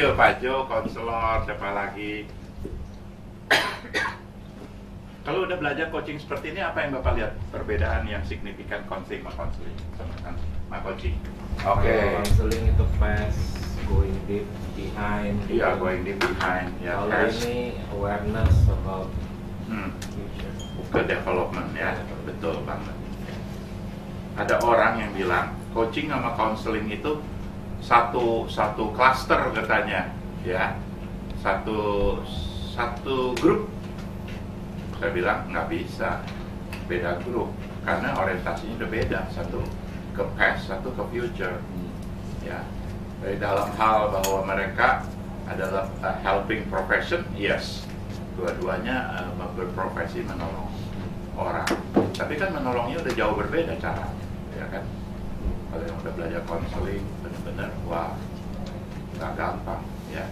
you Pak Jo, konselor, siapa lagi. Kalau udah belajar coaching seperti ini, apa yang Bapak lihat perbedaan yang signifikan coaching sama counseling sama coaching? Oke. Counseling itu fast, going deep behind. Iya, going deep behind. Ya, kalau ini awareness about future. Ke development ya, betul banget. Ada orang yang bilang coaching sama counseling itu satu cluster katanya, ya, satu grup. Saya bilang nggak bisa, beda grup karena orientasinya udah beda, satu ke past, satu ke future. Ya, dari dalam hal bahwa mereka adalah helping profession, yes, dua-duanya berprofesi menolong orang. Tapi kan menolongnya udah jauh berbeda cara, ya kan? Kalau yang udah belajar konseling, benar-benar wah, nggak gampang, ya.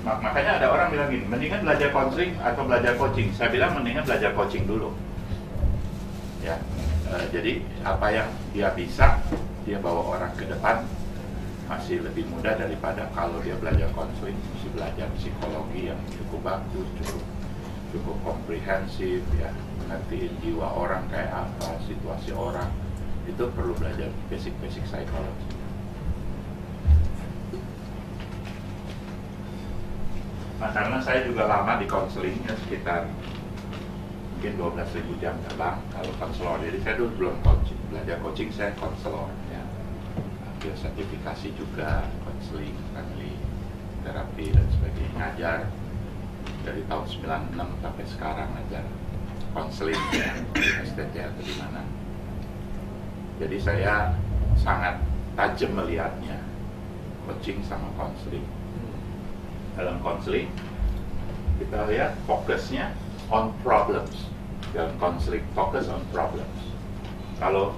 Makanya ada orang bilang gini, mendingan belajar konseling atau belajar coaching. Saya bilang mendingan belajar coaching dulu. Ya, jadi apa yang dia bisa, dia bawa orang ke depan masih lebih mudah daripada kalau dia belajar konseling, mesti belajar psikologi yang cukup bagus, cukup komprehensif, ya, ngertiin jiwa orang kayak apa, situasi orang. Itu perlu belajar basic psikologi. Nah, karena saya juga lama di konseling, ya, sekitar mungkin 12.000 jam terbang kalau konselor. Jadi saya dulu belum coaching, belajar coaching saya konselor, ya. Ambil sertifikasi juga konseling, family terapi dan sebagainya. Ngajar dari tahun 96 sampai sekarang ngajar konseling, ya, di STT atau di mana. Jadi saya sangat tajam melihatnya coaching sama konseling. Dalam konseling kita lihat fokusnya on problems. Dalam konseling fokus on problems. Kalau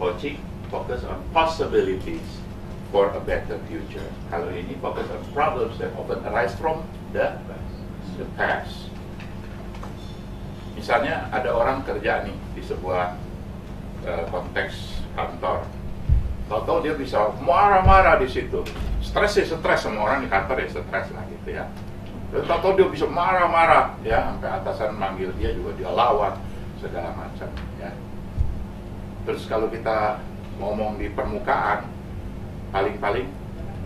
coaching fokus on possibilities for a better future. Kalau ini fokus on problems that often arise from the past. Misalnya ada orang kerja nih di sebuah konteks kantor. Tahu-tahu dia bisa marah-marah di situ. Stres semua orang di kantor ya stres lah gitu ya. Dan tahu-tahu dia bisa marah-marah ya, sampai atasan manggil dia juga dia lawan segala macam ya. Terus kalau kita ngomong di permukaan, paling-paling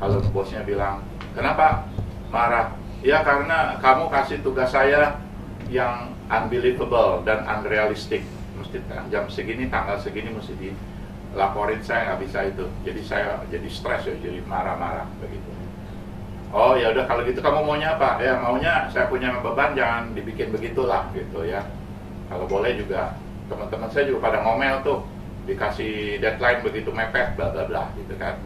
kalau bosnya bilang, "Kenapa marah?" "Ya karena kamu kasih tugas saya yang unbelievable dan unrealistic. Mesti jam segini, tanggal segini mesti dilaporin, saya nggak bisa itu. Jadi saya jadi stres ya, jadi marah-marah begitu." "Oh ya udah kalau gitu kamu maunya apa?" "Ya maunya saya punya beban jangan dibikin begitulah gitu ya. Kalau boleh juga teman-teman saya juga pada ngomel tuh, dikasih deadline begitu mepet bla bla bla gitu kan."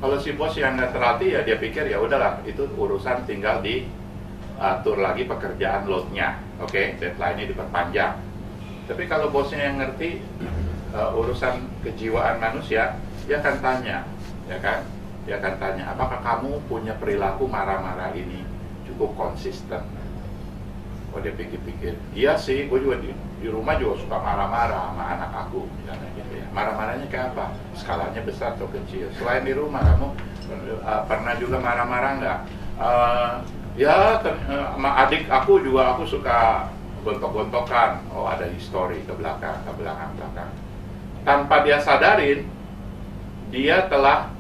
Kalau si bos yang nggak terlatih ya dia pikir ya udahlah itu urusan tinggal diatur lagi pekerjaan loadnya, oke, deadline-nya diperpanjang. Tapi kalau bosnya yang ngerti urusan kejiwaan manusia, dia akan tanya, ya kan? Dia akan tanya, apakah kamu punya perilaku marah-marah ini cukup konsisten? Oh dia pikir-pikir, iya sih, gue juga di rumah juga suka marah-marah sama anak aku, misalnya gitu ya. Marah-marahnya kayak apa? Skalanya besar atau kecil? Selain di rumah, kamu pernah juga marah-marah nggak? Ya, sama adik aku juga aku suka gontok-gontokan. Oh ada histori ke belakang. Tanpa dia sadarin, dia telah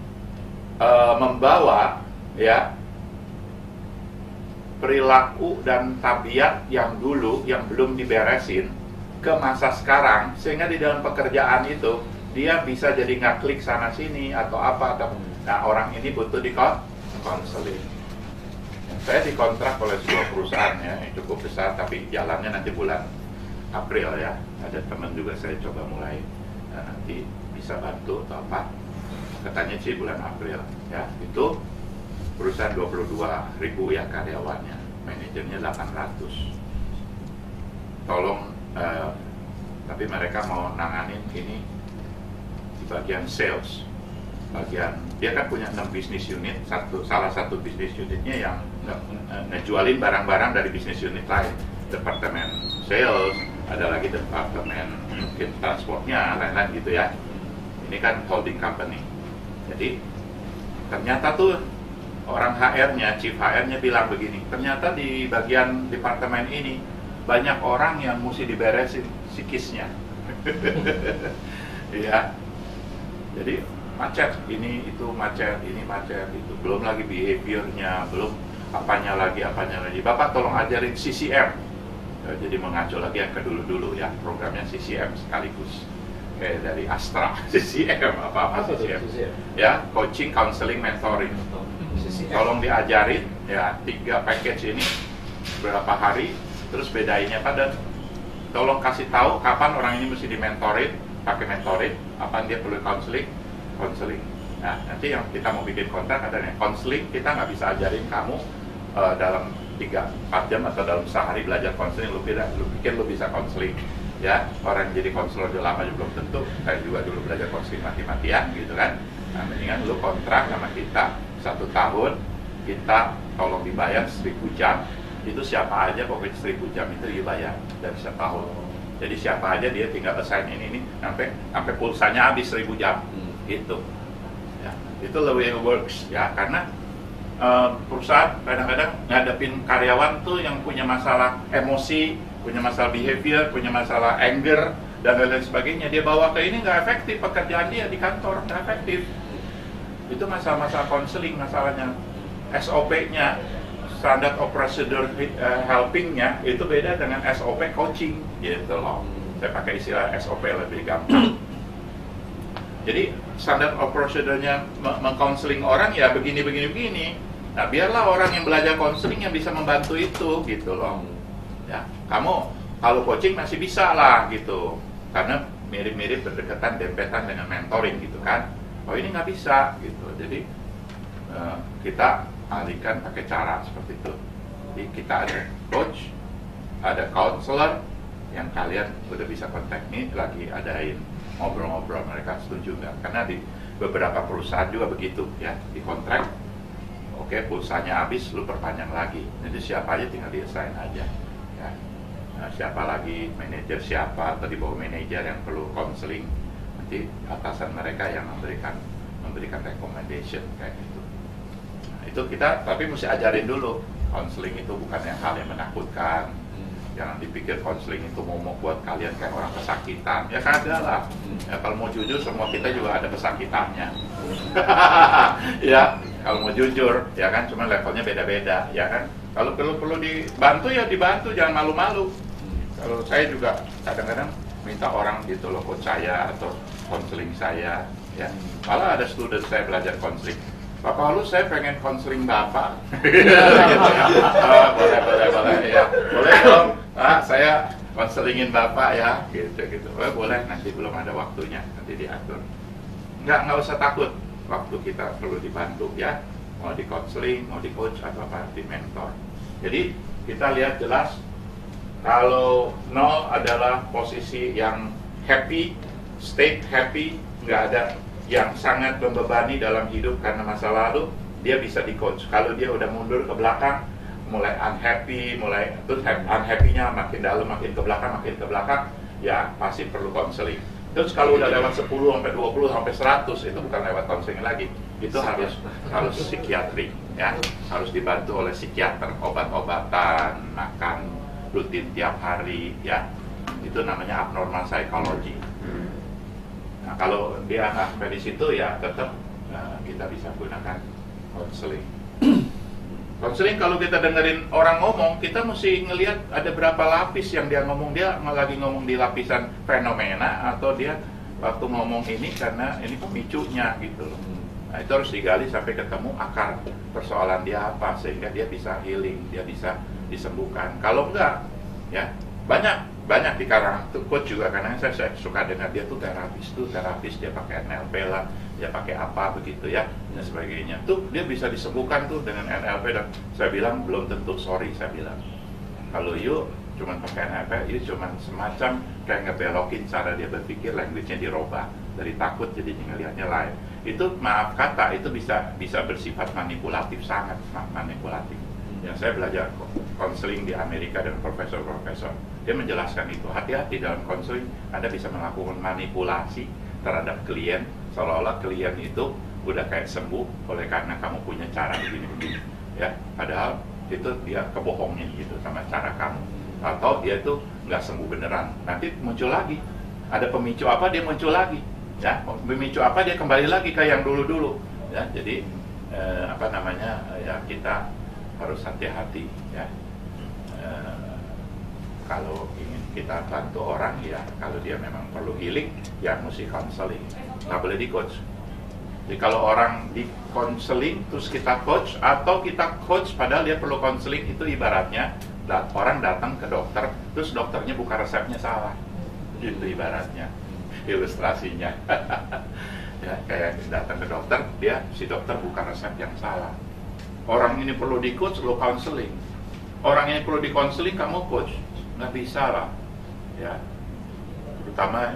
membawa ya perilaku dan tabiat yang dulu yang belum diberesin ke masa sekarang, sehingga di dalam pekerjaan itu dia bisa jadi nggak klik sana sini atau apa atau nah orang ini butuh di konseling. Saya dikontrak oleh sebuah perusahaan ya yang cukup besar, tapi jalannya nanti bulan April ya. Ada teman juga saya coba mulai nanti bisa bantu atau apa. Katanya sih bulan April ya. Itu perusahaan 22.000 ya karyawannya, manajernya 800. Tolong, tapi mereka mau nanganin ini di bagian sales. Dia kan punya 6 bisnis unit, salah satu bisnis unitnya yang ngejualin barang-barang dari bisnis unit lain, departemen sales, ada lagi departemen mungkin transportnya, lain-lain gitu ya. Ini kan holding company. Jadi Ternyata tuh orang HR-nya, chief HR-nya bilang begini, ternyata di bagian departemen ini banyak orang yang mesti diberesin psikisnya. Iya. Jadi macet, ini itu macet, ini macet, itu belum lagi behaviornya, belum apanya lagi. Bapak tolong ajarin CCM. Jadi mengacu lagi yang ke dulu-dulu ya, programnya CCM sekaligus. Kayak dari Astra, CCM apa CCM. Ya, coaching, counseling, mentoring. Tolong diajarin ya 3 package ini berapa hari, terus bedainnya dan tolong kasih tahu kapan orang ini mesti dimentorin, pakai mentoring, kapan dia perlu counseling. Nah, nanti yang kita mau bikin kontrak adanya counseling, kita nggak bisa ajarin kamu dalam 3-4 jam atau dalam sehari belajar counseling, lu pikir lu bisa counseling ya, orang yang jadi konselor udah lama juga belum tentu. Saya juga dulu belajar counseling mati-matian gitu kan. Nah, mendingan lu kontrak sama kita 1 tahun, kita tolong dibayar 1000 jam, itu siapa aja pokoknya 1000 jam itu dibayar dari setahun. Jadi siapa aja dia tinggal assign ini sampai pulsanya habis 1000 jam gitu ya. Itu the way it works ya, karena perusahaan kadang-kadang ngadepin karyawan tuh yang punya masalah emosi, punya masalah behavior, punya masalah anger dan lain-lain sebagainya, dia bawa ke ini nggak efektif, pekerjaan dia di kantor nggak efektif. Itu masalah-masalah konseling, masalahnya SOP-nya, standard of procedure helping-nya itu beda dengan SOP coaching gitu loh. Saya pakai istilah SOP lebih gampang. Jadi standard of procedure-nya meng-counseling orang ya begini. Nah, biarlah orang yang belajar counseling yang bisa membantu itu gitu loh. Ya, kamu kalau coaching masih bisa lah gitu, karena mirip-mirip berdekatan, dempetan dengan mentoring gitu kan. Oh ini nggak bisa gitu, jadi kita alihkan pakai cara seperti itu. Jadi kita ada coach, ada counselor yang kalian udah bisa kontak nih, lagi adain ngobrol-ngobrol, mereka setuju nggak? Karena di beberapa perusahaan juga begitu ya, di kontrak, oke, pulsanya habis, lu perpanjang lagi. Jadi siapa aja tinggal di-assign aja ya. Nah, siapa lagi manajer siapa atau di bawah manajer yang perlu counseling, nanti atasan mereka yang memberikan recommendation kayak gitu. Nah, itu kita tapi mesti ajarin dulu, counseling itu bukan yang hal yang menakutkan. Jangan dipikir counseling itu momok buat kalian kayak orang kesakitan. Ya kagak lah. Ya, kalau mau jujur semua kita juga ada kesakitannya. Ya, kalau mau jujur ya kan, cuma levelnya beda-beda ya kan. Kalau perlu dibantu ya dibantu, jangan malu-malu. Kalau saya juga kadang-kadang minta orang gitu loh, coach saya atau counseling saya ya. Malah ada student saya belajar counseling. Bapak Halus, saya pengen counseling Bapak. Gitu ya. Boleh ya. Boleh dong. Saya counselingin Bapak ya. Gitu. Boleh, nanti belum ada waktunya, nanti diatur. Nggak usah takut. Waktu kita perlu dibantu ya. Mau di counseling, mau di coach atau apa, di mentor. Jadi kita lihat jelas kalau 0 adalah posisi yang happy, state happy, nggak ada yang sangat membebani dalam hidup karena masa lalu, dia bisa di coach. Kalau dia udah mundur ke belakang, mulai unhappy, terus unhappy-nya makin dalam, makin ke belakang, ya pasti perlu counseling. Terus kalau udah lewat 10 sampai 20 sampai 100, itu bukan lewat counseling lagi. Itu harus psikiatri ya, harus dibantu oleh psikiater, obat-obatan, makan rutin tiap hari ya. Itu namanya abnormal psychology. Nah, kalau dia nggak sampai di situ ya tetap kita bisa gunakan counseling. Counseling kalau kita dengerin orang ngomong, kita mesti ngelihat ada berapa lapis yang dia ngomong. Dia lagi ngomong di lapisan fenomena atau dia waktu ngomong ini karena ini pemicunya gitu loh. Nah, itu harus digali sampai ketemu akar persoalan dia apa sehingga dia bisa healing, dia bisa disembuhkan. Kalau enggak ya banyak di kalangan coach juga, karena saya suka dengar dia tuh terapis, dia pakai NLP lah, dia pakai apa begitu ya dan sebagainya. Tuh dia bisa disembuhkan tuh dengan NLP, dan saya bilang belum tentu, sorry saya bilang. Kalau you cuman pakai NLP, you cuman semacam kayak ngebelokin cara dia berpikir, language-nya dirubah dari takut jadi ngelihatnya lain. Itu maaf kata itu bisa bersifat manipulatif, sangat manipulatif. Yang saya belajar konseling di Amerika dan profesor-profesor, dia menjelaskan itu, hati-hati dalam konseling, Anda bisa melakukan manipulasi terhadap klien, seolah-olah klien itu udah kayak sembuh oleh karena kamu punya cara begini-begini, ya. Padahal itu dia kebohongin gitu sama cara kamu, atau dia tuh nggak sembuh beneran, nanti muncul lagi, ada pemicu apa dia muncul lagi, ya, pemicu apa dia kembali lagi kayak yang dulu-dulu, ya. Jadi ya kita harus hati-hati, ya. Kalau ingin kita bantu orang, ya kalau dia memang perlu healing, ya mesti counseling, nggak boleh di coach. Jadi kalau orang di counseling terus kita coach, atau kita coach padahal dia perlu counseling, itu ibaratnya orang datang ke dokter terus dokternya buka resepnya salah, gitu ibaratnya ilustrasinya. Ya, kayak datang ke dokter, si dokter buka resep yang salah. Orang ini perlu di coach, lo counseling. Orang ini perlu di counseling, kamu coach, nggak bisa lah, ya. Terutama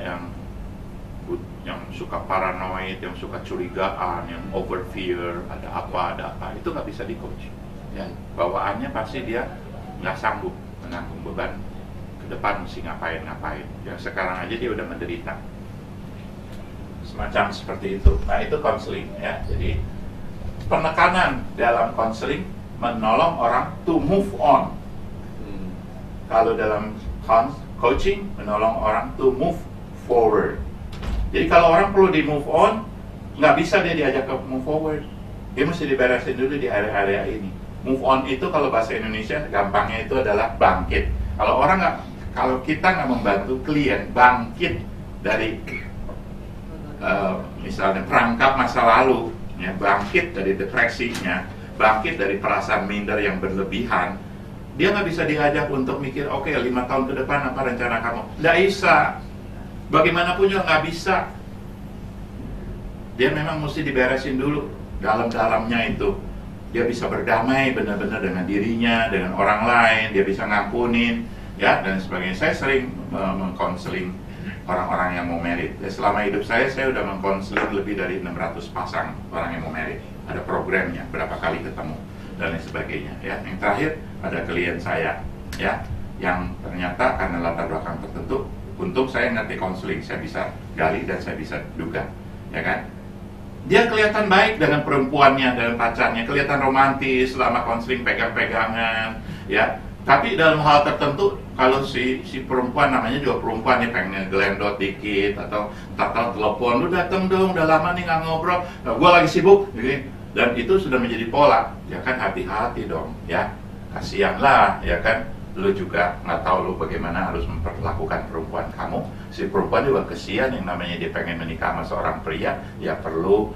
yang suka paranoid, yang suka curigaan, yang over fear, ada apa, itu nggak bisa di coach, ya. Bawaannya pasti dia nggak sanggup menanggung beban ke depan, mesti ngapain. Yang sekarang aja dia udah menderita, semacam seperti itu. Nah, itu counseling, ya. Jadi penekanan dalam counseling menolong orang to move on. Kalau dalam coaching menolong orang to move forward. Jadi kalau orang perlu di move on, nggak bisa dia diajak ke move forward. Dia mesti diberesin dulu di area-area ini. Move on itu kalau bahasa Indonesia gampangnya itu adalah bangkit. Kalau kita nggak membantu klien bangkit dari misalnya perangkap masa lalu, ya, bangkit dari depresinya, bangkit dari perasaan minder yang berlebihan, dia nggak bisa diajak untuk mikir, oke, 5 tahun ke depan apa rencana kamu? Nggak bisa. Bagaimanapun juga nggak bisa. Dia memang mesti diberesin dulu dalam-dalamnya itu. Dia bisa berdamai benar-benar dengan dirinya, dengan orang lain, dia bisa ngampunin, ya, dan sebagainya. Saya sering mengkonseling orang-orang yang mau married. Selama hidup saya udah mengkonseling lebih dari 600 pasang orang yang mau married. Ada programnya, berapa kali ketemu, dan lain sebagainya, ya. Yang terakhir ada klien saya, ya, yang ternyata karena latar belakang tertentu, untung saya ngerti konseling, saya bisa gali dan saya bisa duga, ya kan. Dia kelihatan baik dengan perempuannya, dengan pacarnya, kelihatan romantis selama konseling, pegang-pegangan, ya. Tapi dalam hal tertentu, kalau si perempuan, namanya juga perempuan nih, pengen ngegelendot dikit atau telepon, lu dateng dong, udah lama nih nggak ngobrol, nah, gue lagi sibuk, gitu. Dan itu sudah menjadi pola, ya kan, hati-hati dong, ya. Kasihan lah, ya kan. Lu juga nggak tahu lu bagaimana harus memperlakukan perempuan kamu. Si perempuan juga kesian, yang namanya dia pengen menikah sama seorang pria, ya perlu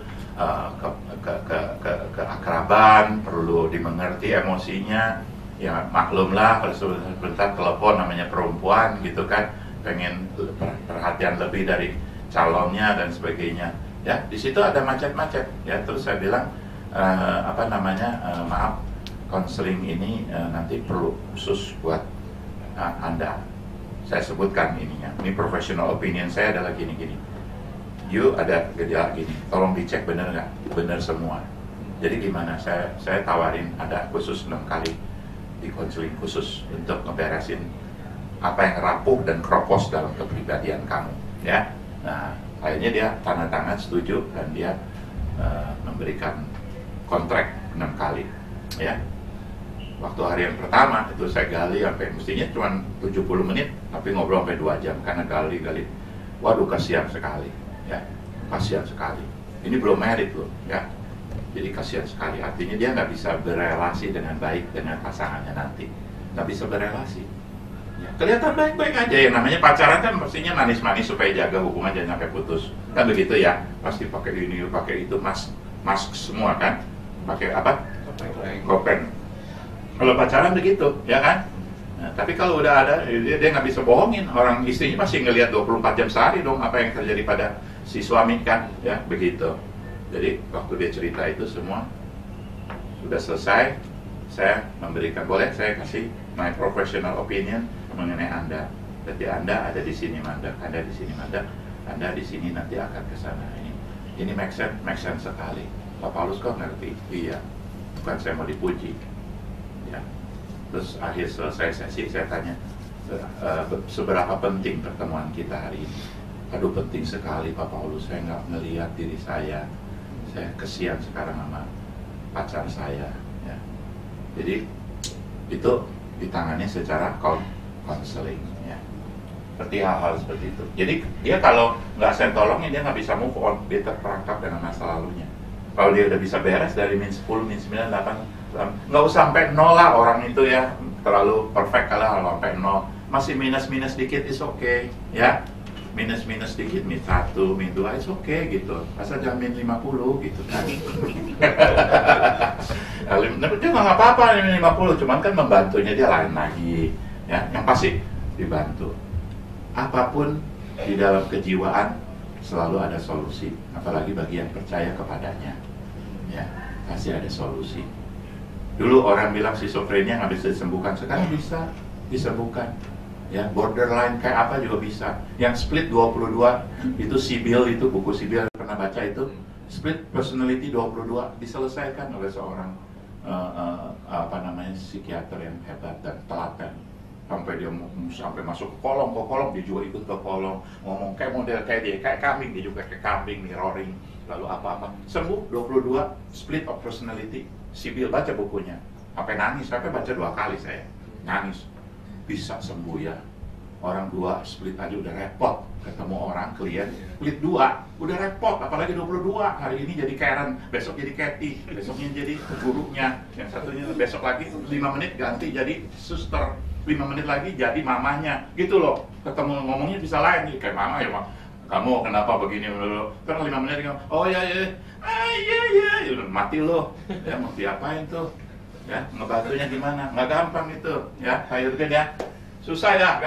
keakraban, perlu dimengerti emosinya. Ya maklumlah kalau sebentar telepon, namanya perempuan gitu kan, pengen perhatian lebih dari calonnya dan sebagainya. Ya di situ ada macet-macet. Ya terus saya bilang maaf, konseling ini nanti perlu khusus buat Anda. Saya sebutkan ininya. Ini professional opinion saya adalah gini-gini. You ada gejala gini, tolong dicek bener nggak? Bener semua. Jadi gimana? Saya tawarin ada khusus 6 kali di konseling khusus untuk ngeberesin apa yang rapuh dan kropos dalam kepribadian kamu. Ya. Nah, akhirnya dia tanda tangan setuju dan dia memberikan kontrak 6 kali. Ya. Waktu hari yang pertama itu saya gali sampai mestinya cuma 70 menit, tapi ngobrol sampai 2 jam karena gali. Waduh, kasihan sekali, ya, kasihan sekali. Ini belum married loh, ya. Jadi kasihan sekali. Artinya dia nggak bisa berelasi dengan baik dengan pasangannya nanti, nggak bisa berelasi. Ya, kelihatan baik-baik aja. Yang namanya pacaran kan mestinya manis-manis supaya jaga hubungan jangan sampai putus. Kan begitu ya. Pasti pakai ini, pakai itu, mask semua kan. Pakai apa? Kopen. Kalau pacaran begitu, ya kan? Nah, tapi kalau udah ada, dia nggak bisa bohongin. Orang istrinya pasti ngelihat 24 jam sehari dong apa yang terjadi pada si suami kan, ya begitu. Jadi waktu dia cerita itu semua sudah selesai, saya memberikan, boleh saya kasih my professional opinion mengenai Anda. Jadi Anda ada di sini mandek, Anda di sini mandek, Anda di sini nanti akan ke sana. Ini make sense sekali. Pak Paulus kok ngerti? Iya, bukan saya mau dipuji. Ya. Terus akhir selesai sesi saya tanya, seberapa penting pertemuan kita hari ini? Aduh penting sekali Pak Paulus, saya nggak melihat diri saya saya kesian sekarang sama pacar saya, ya. Jadi itu ditangani secara konseling, ya. Seperti hal-hal seperti itu. Jadi dia kalau nggak saya tolongin, dia nggak bisa move on, dia terperangkap dengan masa lalunya. Kalau dia udah bisa beres dari min 10, min 9, 8, nggak usah sampai 0 lah orang itu ya, terlalu perfect kalau sampai 0. Masih minus-minus dikit is okay, ya. Minus-minus dikit, min 1, min 2, is okay gitu. Asal jangan min 50 gitu kan. Dia nggak apa-apa min 50, cuman kan membantunya dia lain lagi, ya. Yang pasti dibantu. Apapun di dalam kejiwaan selalu ada solusi, apalagi bagi yang percaya kepadanya, ya, pasti ada solusi. Dulu orang bilang schizophrenia nggak bisa disembuhkan, sekarang bisa disembuhkan, ya. Borderline kayak apa juga bisa. Yang split 22 itu Sibyl, itu buku Sibyl pernah baca itu, split personality 22 diselesaikan oleh seorang psikiater yang hebat dan telaten. Sampai dia sampai masuk ke kolong, dia juga ikut ke kolong, ngomong kayak model kayak dia, kayak kambing, dia juga kayak kambing, mirroring, lalu apa-apa, sembuh 22 split of personality. Sibyl, baca bukunya, sampai nangis, sampai baca 2 kali saya, nangis, bisa sembuh ya. Orang 2 split aja udah repot, ketemu orang klien split 2 udah repot, apalagi 22. Hari ini jadi Karen, besok jadi Kathy, besoknya jadi gurunya, yang satunya besok lagi 5 menit ganti jadi suster, 5 menit lagi jadi mamanya, gitu loh. Ketemu ngomongnya bisa lain, kayak mama ya, Mak. Kamu kenapa begini dulu? Kan 5 menit dia, oh ya, iya, udah mati lo. Ya mau diapain tuh? Ya ngebantunya gimana? Nggak gampang itu, ya Pak Jurgen ya. Susah ya,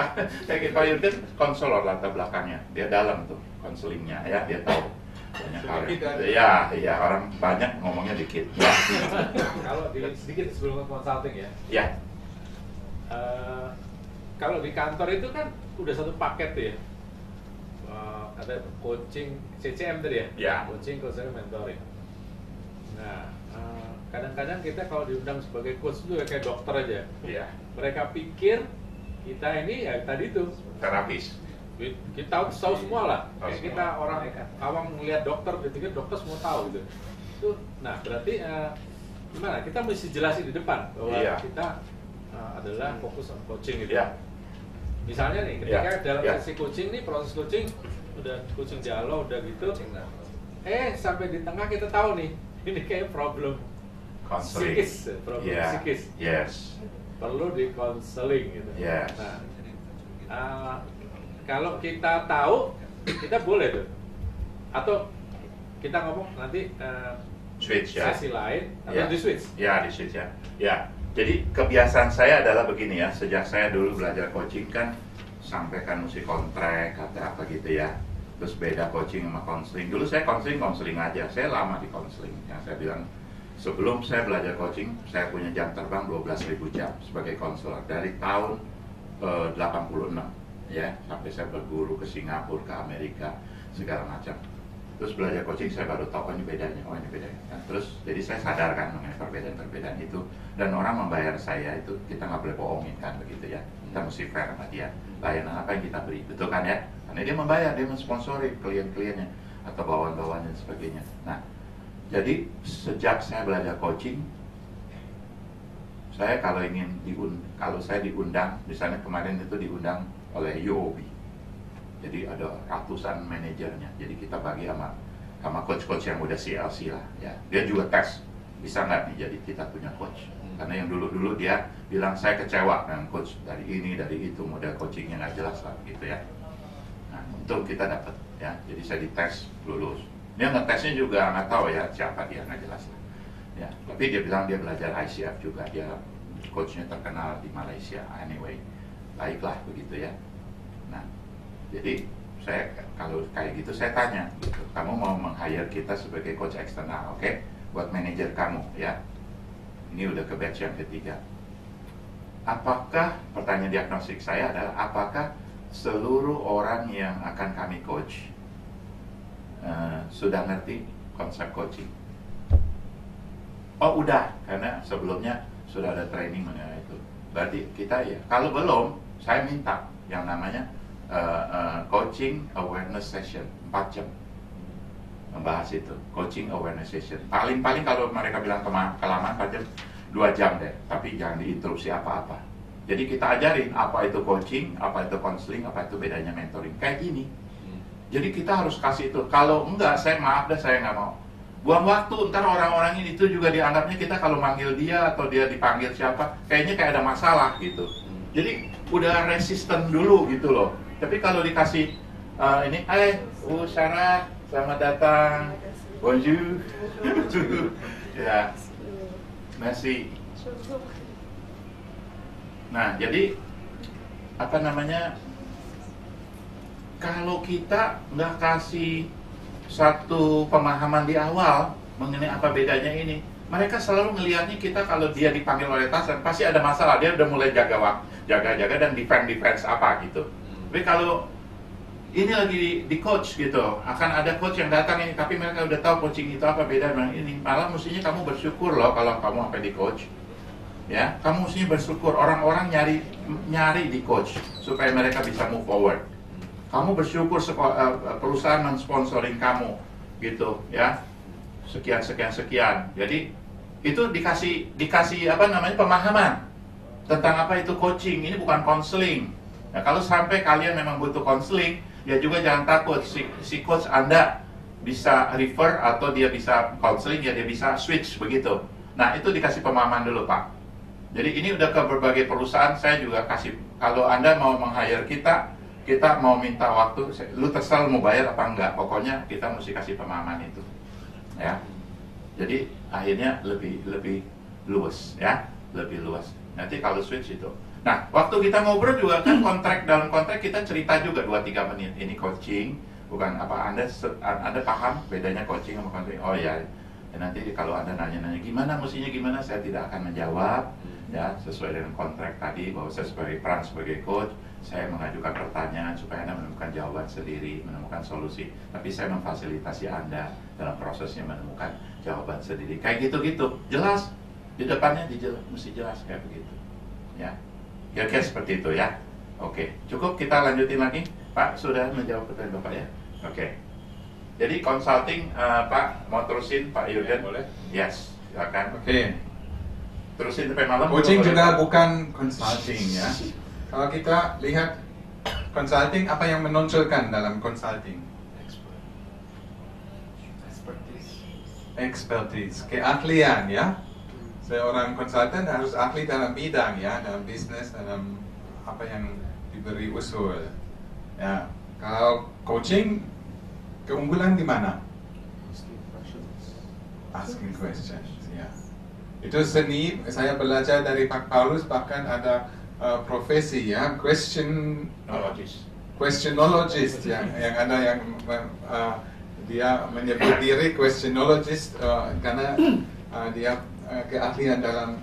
kayak Pak Jurgen konselor latar belakangnya, dia dalam tuh konselingnya, ya dia tahu. Banyak hal. Iya, orang banyak ngomongnya dikit. Ya. Kalau sedikit sebelum consulting ya. Ya. Kalau di kantor itu kan udah satu paket tuh ya, ada coaching CCM tadi ya, coaching, counseling, mentoring. Nah, kadang-kadang kita kalau diundang sebagai coach itu kayak dokter aja. Iya. Mereka pikir kita ini ya tadi tuh terapis. Kita tahu semua lah. Kayak kita orang awam melihat dokter, dipikir dokter semua tahu gitu. Nah berarti gimana? Kita mesti jelasin di depan bahwa kita adalah fokus on coaching gitu. Yeah. Misalnya nih, ketika dalam sesi coaching nih, proses coaching udah coaching dialog udah gitu, sampai di tengah kita tahu nih, ini kayak problem psikis, psikis. Yes. Perlu di counseling gitu. Yes. Nah, kalau kita tahu, kita boleh tuh, atau kita ngomong nanti switch ya. Sesi lain atau di switch? Ya, di switch ya. Ya. Jadi kebiasaan saya adalah begini ya, sejak saya dulu belajar coaching kan sampaikan mesti kontrak atau apa gitu ya. Terus beda coaching sama counseling. Dulu saya counseling aja, saya lama di counseling. Yang saya bilang, sebelum saya belajar coaching, saya punya jam terbang 12.000 jam sebagai konselor dari tahun 86 ya, sampai saya berguru ke Singapura, ke Amerika, segala macam. Terus belajar coaching saya baru tahu ini bedanya, Nah, terus jadi saya sadarkan mengenai perbedaan-perbedaan itu, dan orang membayar saya itu kita nggak boleh bohongin kan begitu ya, kita mesti fair sama dia, layanan apa yang kita beri, betul kan ya, karena dia membayar, dia mensponsori klien-kliennya atau bawahan-bawahan dan sebagainya. Nah, jadi sejak saya belajar coaching, saya kalau saya diundang, misalnya kemarin itu diundang oleh UOB. Jadi ada ratusan manajernya. Jadi kita bagi sama coach-coach yang udah CLC lah ya. Dia juga tes, bisa nggak nih jadi kita punya coach. Karena yang dulu-dulu dia bilang saya kecewa dengan coach dari ini, dari itu, model coachingnya nggak jelas lah gitu ya. Nah, untung kita dapat ya. Jadi saya dites, lulus. Dia ngetesnya juga nggak tahu ya siapa dia, nggak jelas lah. Ya, tapi dia bilang dia belajar ICF juga, dia coachnya terkenal di Malaysia. Anyway, baiklah begitu ya. Nah, jadi saya kalau kayak gitu saya tanya, gitu, kamu mau meng-hire kita sebagai coach eksternal, oke? Buat manajer kamu ya. Ini udah ke batch yang ketiga. Apakah, pertanyaan diagnostik saya adalah, apakah seluruh orang yang akan kami coach sudah ngerti konsep coaching? Oh udah, karena sebelumnya sudah ada training mengenai itu. Berarti kita ya, kalau belum, saya minta yang namanya coaching awareness session 4 jam. membahas itu, coaching awareness session. Paling-paling kalau mereka bilang kelamaan paling 2 jam deh, tapi jangan diinterupsi apa-apa. Jadi kita ajarin apa itu coaching, apa itu counseling, apa itu bedanya mentoring, kayak gini. Jadi kita harus kasih itu. Kalau enggak, saya maaf dah, saya nggak mau. Buang waktu, ntar orang-orang ini itu juga dianggapnya kita kalau manggil dia atau dia dipanggil siapa, kayaknya kayak ada masalah gitu. Jadi udah resisten dulu gitu loh. Tapi kalau dikasih ini, Sarah, selamat datang, bonjour, ya, merci. Nah, jadi apa namanya? Kalau kita nggak kasih satu pemahaman di awal mengenai apa bedanya ini, mereka selalu ngelihatnya kita kalau dia dipanggil oleh atasan pasti ada masalah, dia udah mulai jaga dan defense apa gitu. Tapi kalau ini lagi di coach gitu, akan ada coach yang datang ini, tapi mereka udah tahu coaching itu apa beda dengan ini. Malah mestinya kamu bersyukur loh kalau kamu sampai di coach. Ya, kamu mestinya bersyukur orang-orang nyari di coach supaya mereka bisa move forward. Kamu bersyukur perusahaan mensponsoring kamu gitu ya, sekian. Jadi itu dikasih apa namanya pemahaman tentang apa itu coaching. Ini bukan counseling. Nah, kalau sampai kalian memang butuh counseling, ya juga jangan takut si coach Anda bisa refer atau dia bisa counseling, ya dia bisa switch begitu. Nah, itu dikasih pemahaman dulu, Pak. Jadi ini udah ke berbagai perusahaan, saya juga kasih, kalau Anda mau meng-hire kita mau minta waktu, lu terserah mau bayar apa enggak, pokoknya kita mesti kasih pemahaman itu, ya. Jadi akhirnya lebih luas, ya, lebih luas. Nanti kalau switch itu. Nah, waktu kita ngobrol juga kan dalam kontrak kita cerita juga 2-3 menit. Ini coaching, bukan apa Anda paham bedanya coaching sama counseling? Oh ya. Dan nanti kalau Anda nanya-nanya gimana, saya tidak akan menjawab, ya, sesuai dengan kontrak tadi bahwa saya sebagai peran sebagai coach, saya mengajukan pertanyaan supaya Anda menemukan jawaban sendiri, menemukan solusi. Tapi saya memfasilitasi Anda dalam prosesnya menemukan jawaban sendiri. Kayak gitu-gitu, jelas di depannya mesti jelas kayak begitu, ya. Kira-kira seperti itu ya. Oke, cukup kita lanjutin lagi. Pak sudah menjawab pertanyaan Bapak ya. Oke. Jadi consulting, Pak mau terusin Pak Jurgen? Boleh. Yes, silakan. Oke. Terusin sampai malam. Coaching juga bukan consulting ya. Kalau kita lihat consulting, apa yang menonjolkan dalam consulting? Expertise, keahlian ya. Seorang konsultan harus ahli dalam bidang ya, dalam bisnis, dalam apa yang diberi usul. Ya, kalau coaching, keunggulan di mana? Asking questions. Ya. Itu seni. Saya belajar dari Pak Paulus, bahkan ada profesi ya, questionologist ya, yang ada yang dia menyebut diri questionologist karena dia keahlian dalam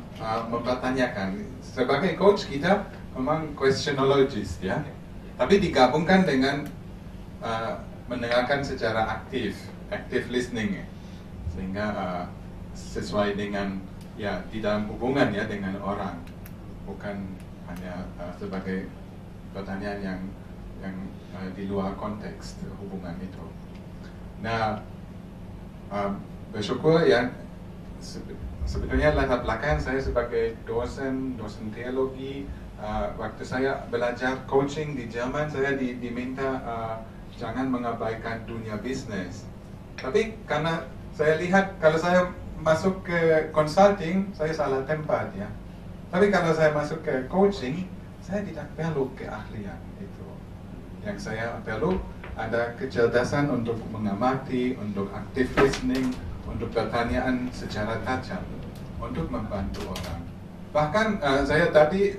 mempertanyakan. Sebagai coach kita memang questionologist ya, tapi digabungkan dengan mendengarkan secara active listening ya. Sehingga sesuai dengan ya di dalam hubungan ya dengan orang, bukan hanya sebagai pertanyaan yang di luar konteks hubungan itu. Nah, bersyukur ya. Sebetulnya latar belakang saya sebagai dosen teologi, waktu saya belajar coaching di Jerman, saya diminta jangan mengabaikan dunia bisnis. Tapi karena saya lihat kalau saya masuk ke consulting, saya salah tempat ya. Tapi kalau saya masuk ke coaching, saya tidak perlu keahlian itu. Yang saya perlu ada kecerdasan untuk mengamati, untuk active listening, untuk pertanyaan secara tajam, untuk membantu orang. Bahkan saya tadi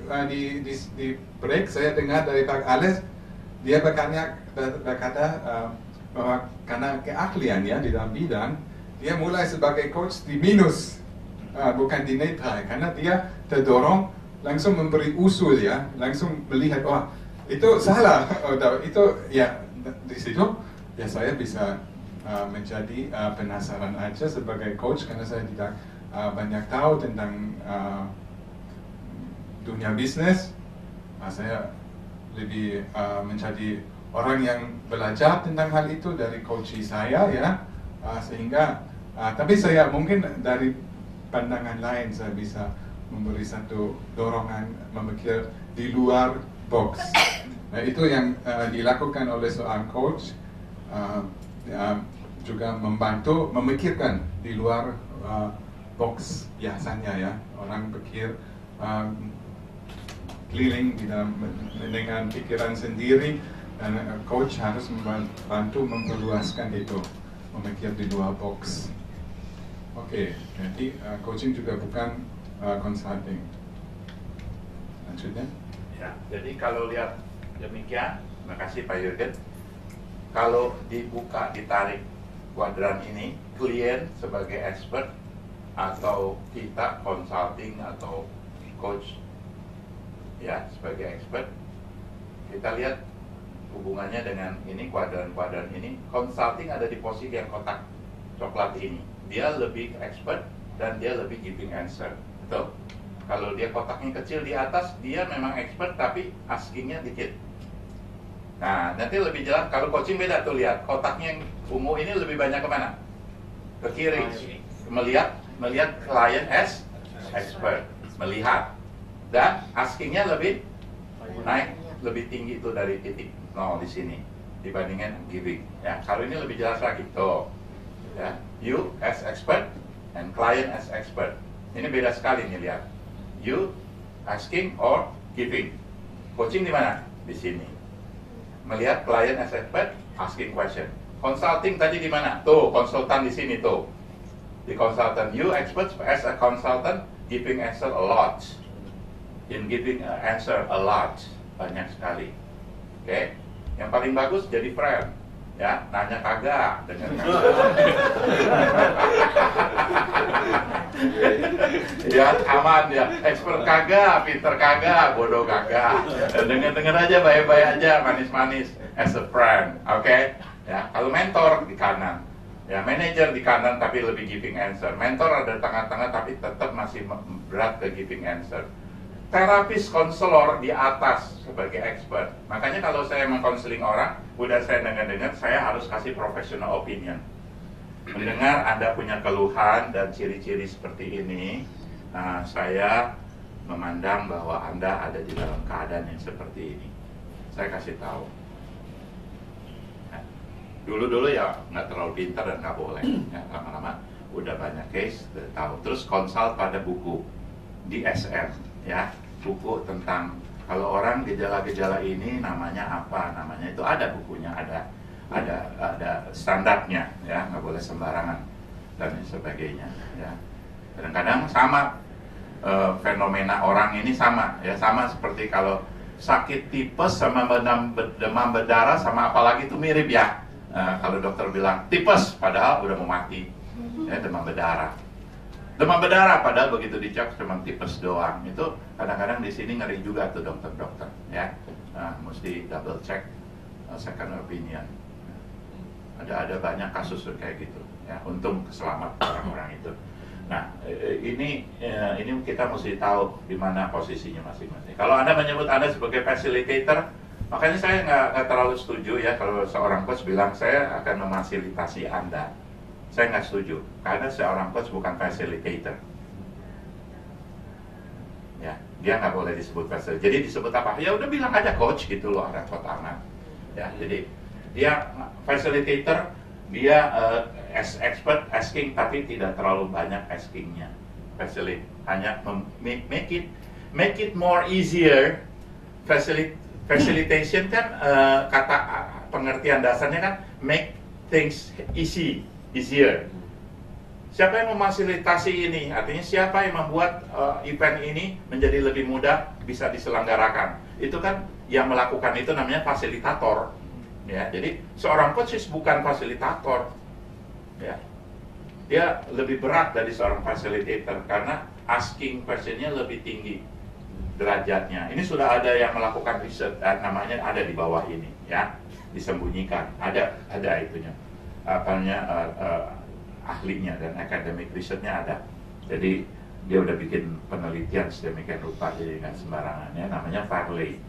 di break saya dengar dari Pak Alex, dia berkata bahwa karena keahlian ya di dalam bidang, dia mulai sebagai coach di minus, bukan di netral, karena dia terdorong langsung memberi usul ya, langsung melihat wah itu salah, itu ya di situ ya saya bisa menjadi penasaran aja sebagai coach karena saya tidak banyak tahu tentang dunia bisnis. Saya lebih menjadi orang yang belajar tentang hal itu dari coach saya ya, Sehingga tapi saya mungkin dari pandangan lain saya bisa memberi satu dorongan memikir di luar box. Nah, itu yang dilakukan oleh seorang coach, juga membantu memikirkan di luar box biasanya ya. Orang pikir keliling dengan pikiran sendiri, dan coach harus membantu memperluaskan itu, memikir di luar box. Oke, jadi coaching juga bukan consulting. Lanjutnya. Ya, jadi kalau lihat demikian, terima kasih Pak Jurgen. Kalau dibuka, ditarik kuadran ini, klien sebagai expert atau kita consulting atau coach ya sebagai expert, kita lihat hubungannya dengan ini, kuadran-kuadran ini. Consulting ada di posisi yang kotak coklat ini, dia lebih expert dan dia lebih giving answer, betul? Kalau dia kotaknya kecil di atas, dia memang expert tapi askingnya dikit. Nah, nanti lebih jelas. Kalau coaching beda tuh, lihat kotaknya yang ungu ini lebih banyak kemana? Ke kiri, melihat klien as expert, melihat, dan askingnya lebih naik, lebih tinggi itu dari titik 0 di sini dibandingkan giving. Ya, kalau ini lebih jelas lagi tuh, ya, you as expert and client as expert. Ini beda sekali nih, lihat. You asking or giving. Coaching di mana? Di sini. Melihat klien as expert, asking question. Consulting tadi di mana? Tuh, konsultan di sini tuh. Di consultant, you expert as a consultant, giving answer a lot. In giving answer a lot, banyak sekali. Oke, yang paling bagus jadi friend. Ya, nanya kagak, dengar kagak. Ya, aman ya. Expert kagak, pinter kagak, bodoh kagak. Dengar aja, baik-baik aja, manis-manis. As a friend, oke? Ya, kalau mentor di kanan, ya manager di kanan tapi lebih giving answer. Mentor ada di tengah-tengah tapi tetap masih berat ke giving answer. Terapis konselor di atas sebagai expert. Makanya kalau saya mengkonseling orang, udah saya dengar-dengar, saya harus kasih professional opinion. Mendengar Anda punya keluhan dan ciri-ciri seperti ini, saya memandang bahwa Anda ada di dalam keadaan yang seperti ini. Saya kasih tahu. Dulu-dulu ya nggak terlalu pintar dan nggak boleh. Ya, lama-lama udah banyak case, udah tahu. Terus consult pada buku DSM, ya, buku tentang kalau orang gejala-gejala ini namanya apa, namanya itu ada bukunya, ada standarnya, ya, nggak boleh sembarangan dan sebagainya, ya. Kadang-kadang sama fenomena orang ini sama, ya, sama seperti kalau sakit tipes sama demam berdarah sama apalagi itu mirip ya. Kalau dokter bilang tipes padahal udah mau mati, ya, demam berdarah. Demam berdarah padahal begitu dicek cuma tipes doang. Itu kadang-kadang di sini ngeri juga tuh dokter-dokter, ya. Mesti double check second opinion. Ada banyak kasus kayak gitu, ya. Untung selamat orang-orang itu. Nah, ini kita mesti tahu di mana posisinya masing-masing. Kalau Anda menyebut Anda sebagai facilitator, makanya saya nggak terlalu setuju ya kalau seorang coach bilang saya akan memfasilitasi Anda. Saya nggak setuju, karena seorang coach bukan facilitator. Ya, dia nggak boleh disebut facilitator. Jadi disebut apa? Ya udah bilang aja coach gitu loh, repot amat. Ya, jadi dia facilitator, dia as expert asking tapi tidak terlalu banyak askingnya. Hanya make it more easier. Facilitation kan kata pengertian dasarnya kan make things easier. Siapa yang memfasilitasi ini? Artinya siapa yang membuat event ini menjadi lebih mudah bisa diselenggarakan? Itu kan yang melakukan itu namanya fasilitator. Ya, jadi seorang coach bukan fasilitator. Ya. Dia lebih berat dari seorang facilitator karena asking question-nya lebih tinggi derajatnya. Ini sudah ada yang melakukan riset, namanya ada di bawah ini, ya, disembunyikan. Ada itunya. Ahlinya dan akademik risetnya ada. Jadi dia udah bikin penelitian sedemikian rupa, jadi nggak sembarangan, ya. Namanya Farley.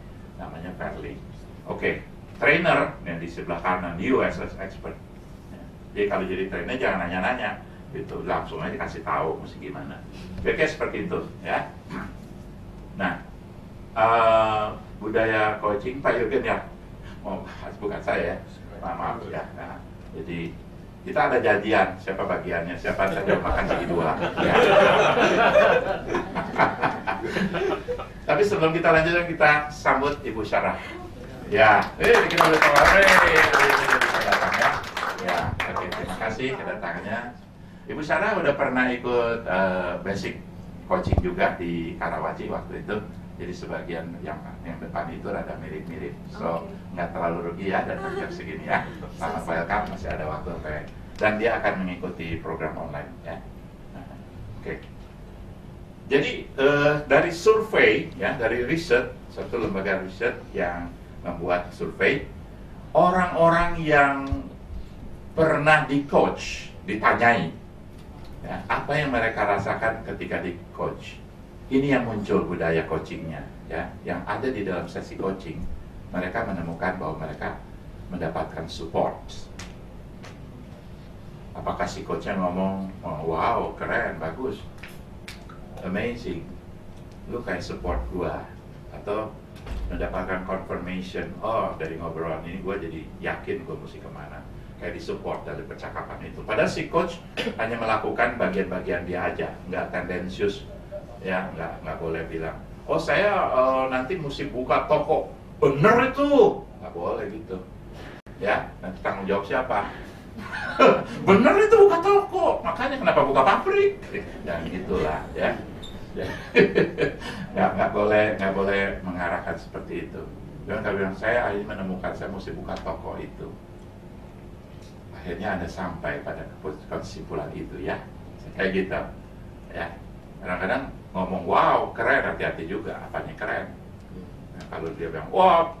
Oke, trainer yang di sebelah kanan, you as expert. Jadi kalau jadi trainer jangan nanya-nanya, gitu, langsung aja kasih tahu mesti gimana. Oke, seperti itu, ya. Nah, budaya coaching Pak Jurgen ya, bukan saya ya, maaf ya. Nah, jadi kita ada janjian siapa bagiannya, siapa saja makan bagi dua. Ya. Tapi sebelum kita lanjutkan, kita sambut Ibu Sarah. Ya, kita boleh tawarin. Ya, oke, terima kasih kedatangannya. Ibu Sarah udah pernah ikut basic coaching juga di Karawaci waktu itu. Jadi sebagian yang depan itu rada mirip-mirip, so nggak terlalu rugi ya datang jam segini ya. Selamat welcome, masih ada waktu sampai. Dan dia akan mengikuti program online ya. Oke. Jadi dari survei ya, dari riset, satu lembaga riset yang membuat survei, orang-orang yang pernah di coach ditanyai ya, apa yang mereka rasakan ketika di coach. Ini yang muncul budaya coachingnya ya, yang ada di dalam sesi coaching. Mereka menemukan bahwa mereka mendapatkan support. Apakah si coachnya ngomong, oh, wow, keren, bagus, amazing, lu kayak support gua, atau mendapatkan confirmation, oh dari ngobrol ini gua jadi yakin gua mesti kemana, kayak disupport dari percakapan itu. Padahal si coach hanya melakukan bagian-bagian dia aja, nggak tendensius. Ya, nggak boleh bilang, oh saya nanti mesti buka toko, bener itu, nggak boleh gitu. Ya, nanti tanggung jawab siapa? Bener itu buka toko, makanya kenapa buka pabrik? Jangan gitulah, ya. nggak boleh mengarahkan seperti itu. Dan kalau bilang saya akhirnya menemukan saya mesti buka toko itu, akhirnya Anda sampai pada kesimpulan itu ya, kayak gitu, ya. Kadang-kadang ngomong wow keren, hati-hati juga apanya keren. Nah, kalau dia bilang wah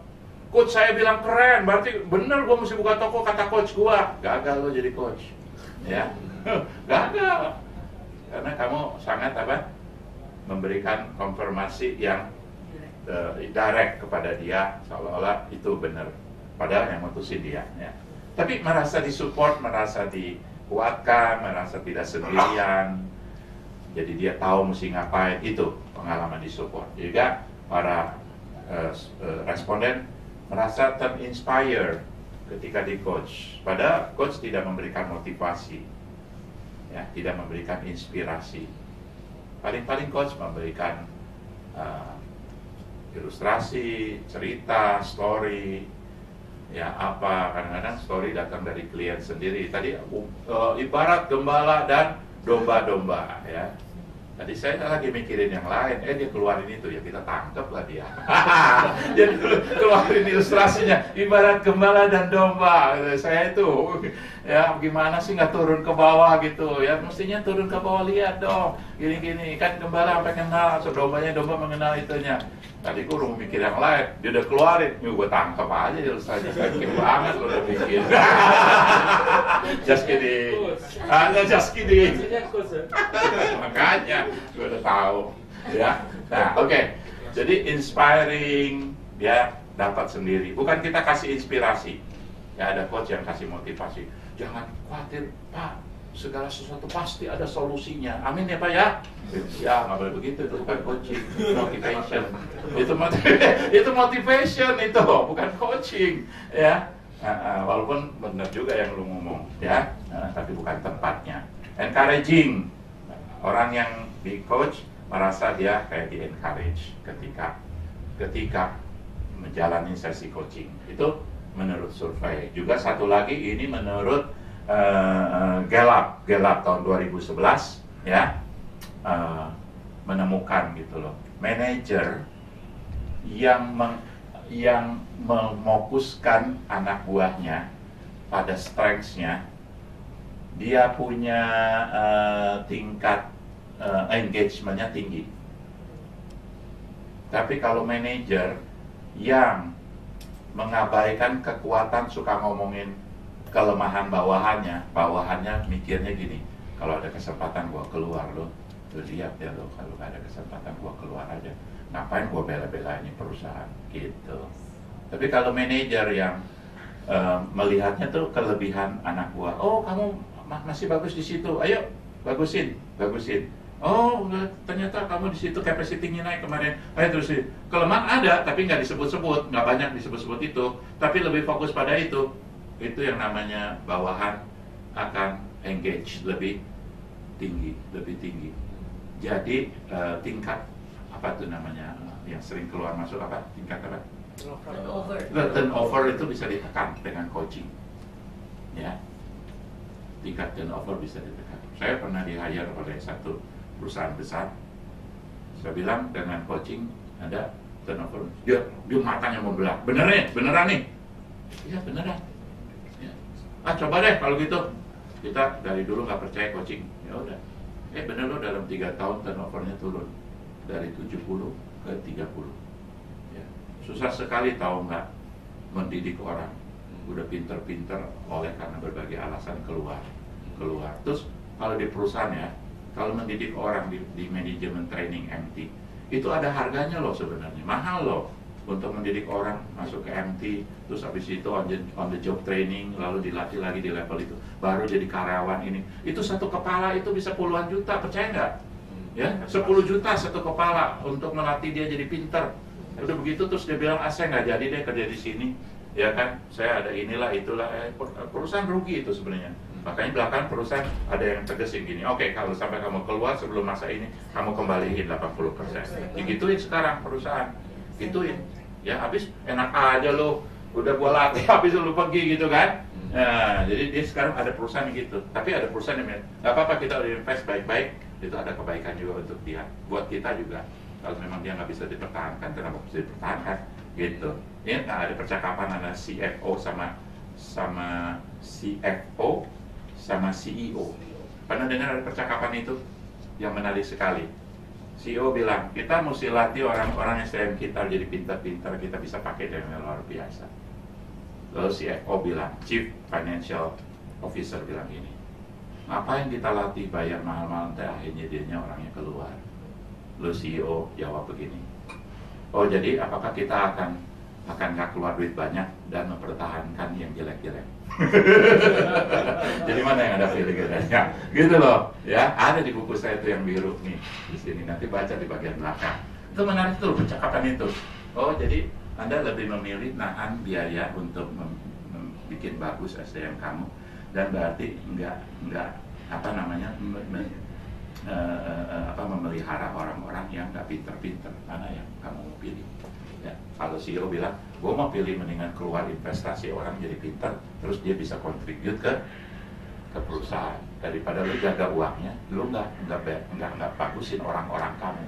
coach saya bilang keren, berarti bener gue mesti buka toko kata coach gue, gagal lo jadi coach ya. Gagal karena kamu sangat memberikan konfirmasi yang direct kepada dia, seolah-olah itu benar, padahal yang mutusin dia ya. Tapi merasa disupport, merasa dikuatkan, merasa tidak sendirian. Jadi dia tahu mesti ngapain, itu pengalaman di support. Juga para responden merasa terinspire ketika di coach. Padahal coach tidak memberikan motivasi, ya, tidak memberikan inspirasi. Paling-paling coach memberikan ilustrasi, cerita, story, ya apa. Kadang-kadang story datang dari klien sendiri. Tadi ibarat gembala dan domba-domba ya. Tadi saya lagi mikirin yang lain, dia keluarin itu, ya kita tangkep lah dia. Jadi keluarin ilustrasinya, ibarat gembala dan domba. Saya itu, ya gimana sih nggak turun ke bawah gitu, ya mestinya turun ke bawah, lihat dong, gini-gini, kan gembala sampai kenal, so dombanya domba mengenal itunya. Tadi gue udah mikir yang lain, dia udah keluarin, gue tangkep aja ilustrasinya, sakit banget lo udah bikin. Just kidding. Just kidding. Makanya gue udah tahu, ya. Nah, oke. Jadi inspiring dia dapat sendiri. Bukan kita kasih inspirasi. Ya ada coach yang kasih motivasi. Jangan khawatir, Pak. Segala sesuatu pasti ada solusinya. Amin ya Pak ya. Ya nggak boleh begitu, itu bukan coaching, motivation. Itu motivation itu, bukan coaching, ya. Walaupun benar juga yang lu ngomong, ya, tapi bukan tempatnya. Encouraging, orang yang di coach merasa dia kayak di encourage ketika menjalani sesi coaching. Itu menurut survei. Juga satu lagi ini menurut Gallup tahun 2011 ya, menemukan gitu loh, manajer yang memfokuskan anak buahnya pada strengths-nya, dia punya tingkat engagement-nya tinggi. Tapi kalau manajer yang mengabaikan kekuatan, suka ngomongin kelemahan bawahannya mikirnya gini, kalau ada kesempatan gua keluar lo lihat ya lo, kalau gak ada kesempatan gua keluar aja, ngapain gua bela-belain ini perusahaan gitu. Tapi kalau manajer yang melihatnya tuh kelebihan anak buah. Oh, kamu masih bagus di situ, ayo bagusin. Oh, ternyata kamu di situ capacity-nya naik kemarin. Ayo terusin. Kelemahan ada, tapi nggak disebut-sebut, nggak banyak disebut-sebut itu. Tapi lebih fokus pada itu. Itu yang namanya bawahan akan engage lebih tinggi. Jadi tingkat apa tuh namanya yang sering keluar masuk apa? Tingkat apa? Turnover itu bisa ditekan dengan coaching. Ya. Tingkat turnover bisa ditekan. Saya pernah di-hire oleh satu perusahaan besar. Saya bilang dengan coaching ada turnover. Dia matanya membelah. Beneran nih. Iya beneran. Ya. Coba deh kalau gitu. Kita dari dulu nggak percaya coaching. Ya udah. Bener loh, dalam 3 tahun turnovernya turun dari 70 ke 30. Ya. Susah sekali tahu nggak mendidik orang. Udah pinter-pinter oleh karena berbagai alasan keluar. Terus kalau di perusahaan ya, kalau mendidik orang di manajemen training MT, itu ada harganya loh sebenarnya, mahal loh untuk mendidik orang masuk ke MT, terus habis itu on the job training, lalu dilatih lagi di level itu, baru jadi karyawan ini. Itu satu kepala itu bisa puluhan juta, percaya nggak? Ya, 10 juta satu kepala untuk melatih dia jadi pinter. Udah begitu terus dia bilang, saya nggak jadi deh kerja di sini. Ya kan, saya ada inilah itulah, perusahaan rugi itu sebenarnya. Makanya belakang perusahaan ada yang tegesin gini, oke, kalau sampai kamu keluar sebelum masa ini, kamu kembaliin 80%. Digituin sekarang perusahaan, gituin. Ya habis enak aja lo, udah gua latih habis lu pergi gitu kan. Nah, jadi dia sekarang ada perusahaan gitu. Tapi ada perusahaan yang nggak apa-apa, kita udah invest baik-baik, itu ada kebaikan juga untuk dia. Buat kita juga, kalau memang dia nggak bisa dipertahankan, kenapa bisa dipertahankan? Gitu. Ini ada percakapan antara CFO sama CFO sama CEO. Pernah dengar ada percakapan itu? Yang menarik sekali. CEO bilang, kita mesti latih orang-orang SDM kita jadi pintar-pintar, kita bisa pakai dengan luar biasa. Lalu CFO bilang, Chief Financial Officer bilang gini, ngapain kita latih bayar mahal-mahal, akhirnya dianya orangnya keluar. Lalu CEO jawab begini, oh jadi apakah kita akan nggak keluar duit banyak dan mempertahankan yang jelek-jelek? Jadi mana yang Anda pilih katanya? Gitu loh, ya. Ada di buku saya itu yang biru nih di sini, nanti baca di bagian belakang. Itu menarik tuh percakapan itu. Oh jadi Anda lebih memilih nahan biaya untuk bikin bagus SDM kamu, dan berarti nggak apa namanya memelihara orang-orang yang nggak pinter-pinter. Mana yang kamu mau pilih? Ya, kalau CEO bilang, gue mau pilih mendingan keluar investasi orang jadi pintar, terus dia bisa kontribut ke perusahaan daripada lu jaga uangnya, lu nggak bagusin orang-orang kamu.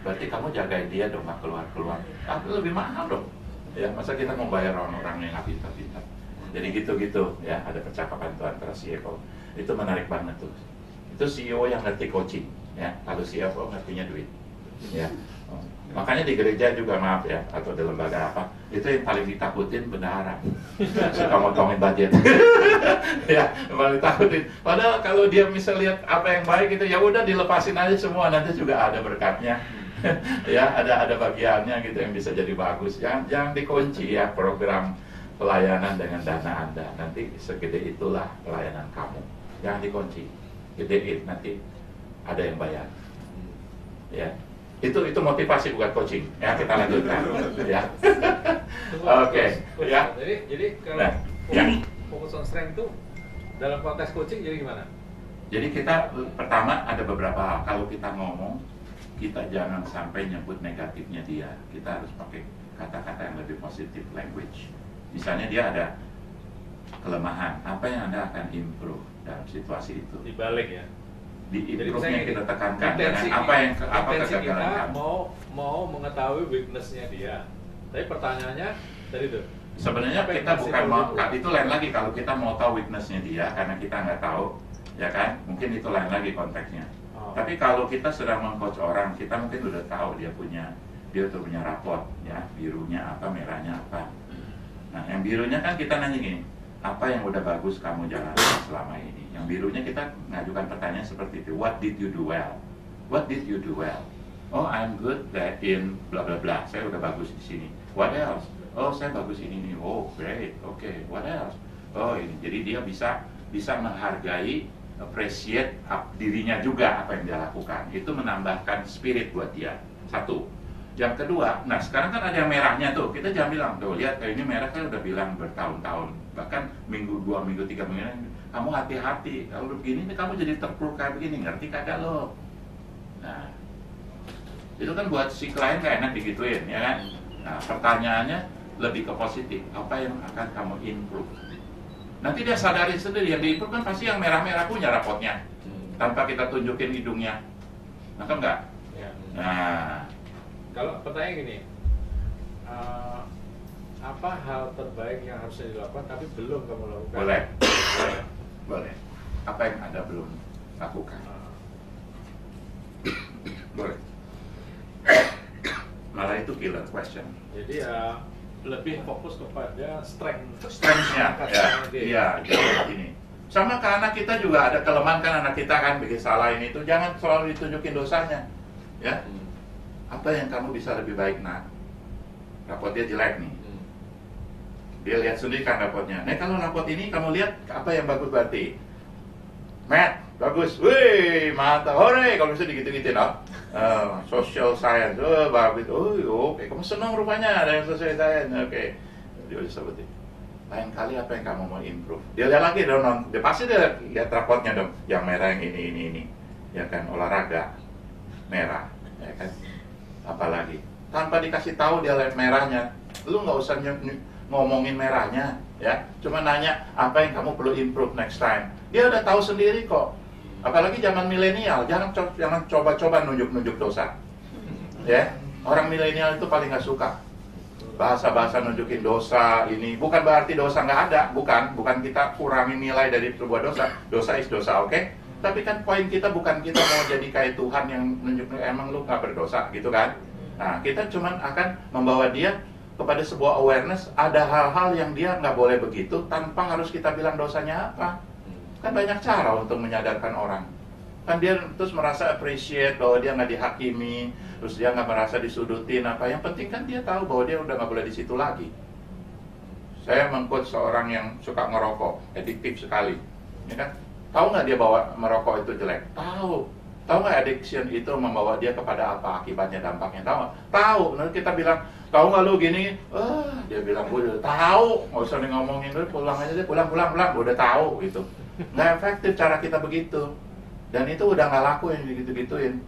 Berarti kamu jagain dia dong, nggak keluar. Itu lebih mahal dong. Ya, masa kita mau bayar orang-orang yang nggak pintar-pintar? Jadi gitu-gitu ya, ada percakapan itu antara CEO. Itu menarik banget tuh. Itu CEO yang ngerti coaching, ya. Kalau CFO ngertinya duit, ya. Makanya di gereja juga, maaf ya, atau di lembaga apa, itu yang paling ditakutin bendahara. Suka motongin budget. Ya, paling ditakutin. Padahal kalau dia bisa lihat apa yang baik itu, ya udah dilepasin aja semua, nanti juga ada berkatnya. Ya, ada bagiannya gitu yang bisa jadi bagus. Jangan dikunci ya program pelayanan dengan dana Anda. Nanti segede itulah pelayanan kamu. Jangan dikunci. Gedein, nanti ada yang bayar. Ya. Itu motivasi bukan coaching. Ya, kita lanjutkan. Ya. Oke. Ya. Jadi kalau fokus on strength itu dalam konteks coaching jadi gimana? Jadi kita pertama ada beberapa hal. Kalau kita ngomong, kita jangan sampai nyebut negatifnya dia. Kita harus pakai kata-kata yang lebih positif, language. Misalnya dia ada kelemahan, apa yang Anda akan improve dalam situasi itu? Dibalik ya. Di improve-nya kita tekankan dengan apa kegagalan kita mau mengetahui weakness-nya dia. Tapi pertanyaannya tadi tuh. Sebenarnya kita bukan mau, itu lain lagi kalau kita mau tahu weakness-nya dia karena kita nggak tahu, ya kan? Mungkin itu lain lagi konteksnya. Tapi kalau kita sedang meng-coach orang, kita mungkin udah tahu dia punya raport, ya, birunya apa, merahnya apa. Nah, yang birunya kan kita nanya gini, apa yang udah bagus kamu jalankan selama ini? Yang birunya kita ngajukan pertanyaan seperti itu, what did you do well? What did you do well? Oh, I'm good in bla bla bla. Saya udah bagus di sini. What else? Oh, saya bagus ini nih. Oh, great. Oke. What else? Oh, ini. Jadi dia bisa menghargai, appreciate dirinya juga apa yang dia lakukan. Itu menambahkan spirit buat dia. Satu. Yang kedua, nah sekarang kan ada yang merahnya tuh. Kita jangan bilang, tuh lihat ini merah, kan udah bilang bertahun-tahun. Bahkan minggu, 2 minggu, 3 minggu, kamu hati-hati. Kalau begini kamu jadi terpuruk kayak begini, ngerti kagak lo? Nah, itu kan buat si klien gak enak digituin, ya kan? Nah, pertanyaannya lebih ke positif. Apa yang akan kamu improve? Nanti dia sadari sendiri, yang di-improve kan pasti yang merah-merah punya rapotnya. Tanpa kita tunjukin hidungnya. Atau enggak? Ya. Nah, kalau pertanyaan gini, apa hal terbaik yang harusnya dilakukan tapi belum kamu lakukan? boleh. Boleh. Apa yang Anda belum lakukan? Boleh. Malah itu killer question. Jadi lebih fokus kepada Strength-nya, ya, jadi ini. Sama ke anak kita juga ada kelemahan kan, anak kita kan bikin salah ini itu, jangan selalu ditunjukin dosanya, ya. Apa yang kamu bisa lebih baik, nak? Rapot dia jelek nih. Dia lihat sendiri kan rapotnya. Nah kalau rapot ini kamu lihat apa yang bagus berarti? Math, bagus. Wih, mata, hore, kalau bisa digitu-gituin, social science, bagus. Oke, kamu senang rupanya ada yang social science. Oke, dia udah sebutin. Lain kali apa yang kamu mau improve? Dia lihat lagi dong, dia pasti dia lihat rapotnya dong. Yang merah yang ini, ya kan, olahraga merah, ya kan. Apalagi tanpa dikasih tahu dia lihat merahnya, lu nggak usah ngomongin merahnya, ya. Cuma nanya apa yang kamu perlu improve next time. Dia udah tahu sendiri kok. Apalagi zaman milenial, jangan coba-coba nunjuk-nunjuk dosa. Ya, orang milenial itu paling nggak suka bahasa-bahasa nunjukin dosa ini. Bukan berarti dosa nggak ada, bukan kita kurangin nilai dari sebuah dosa. Dosa is dosa, oke? Tapi kan poin kita bukan kita mau jadi kayak Tuhan yang nunjukin emang lu nggak berdosa, gitu kan? Nah, kita cuman akan membawa dia kepada sebuah awareness, ada hal-hal yang dia nggak boleh begitu tanpa harus kita bilang dosanya apa. Kan banyak cara untuk menyadarkan orang. Kan dia terus merasa appreciate bahwa dia nggak dihakimi, terus dia nggak merasa disudutin apa. Yang penting kan dia tahu bahwa dia udah nggak boleh di situ lagi. Saya mengcoach seorang yang suka ngerokok, adiktif sekali, ya kan? Tahu nggak dia bawa merokok itu jelek? Tahu. Tahu nggak addiction itu membawa dia kepada apa akibatnya, dampaknya? Tahu nggak? Tahu. Nanti kita bilang, tahu nggak lu gini? Dia bilang, gue udah tahu. Nggak usah ngomongin, lu pulang aja deh, pulang, gue udah tahu gitu. Nggak efektif cara kita begitu. Dan itu udah nggak laku yang gitu-gituin,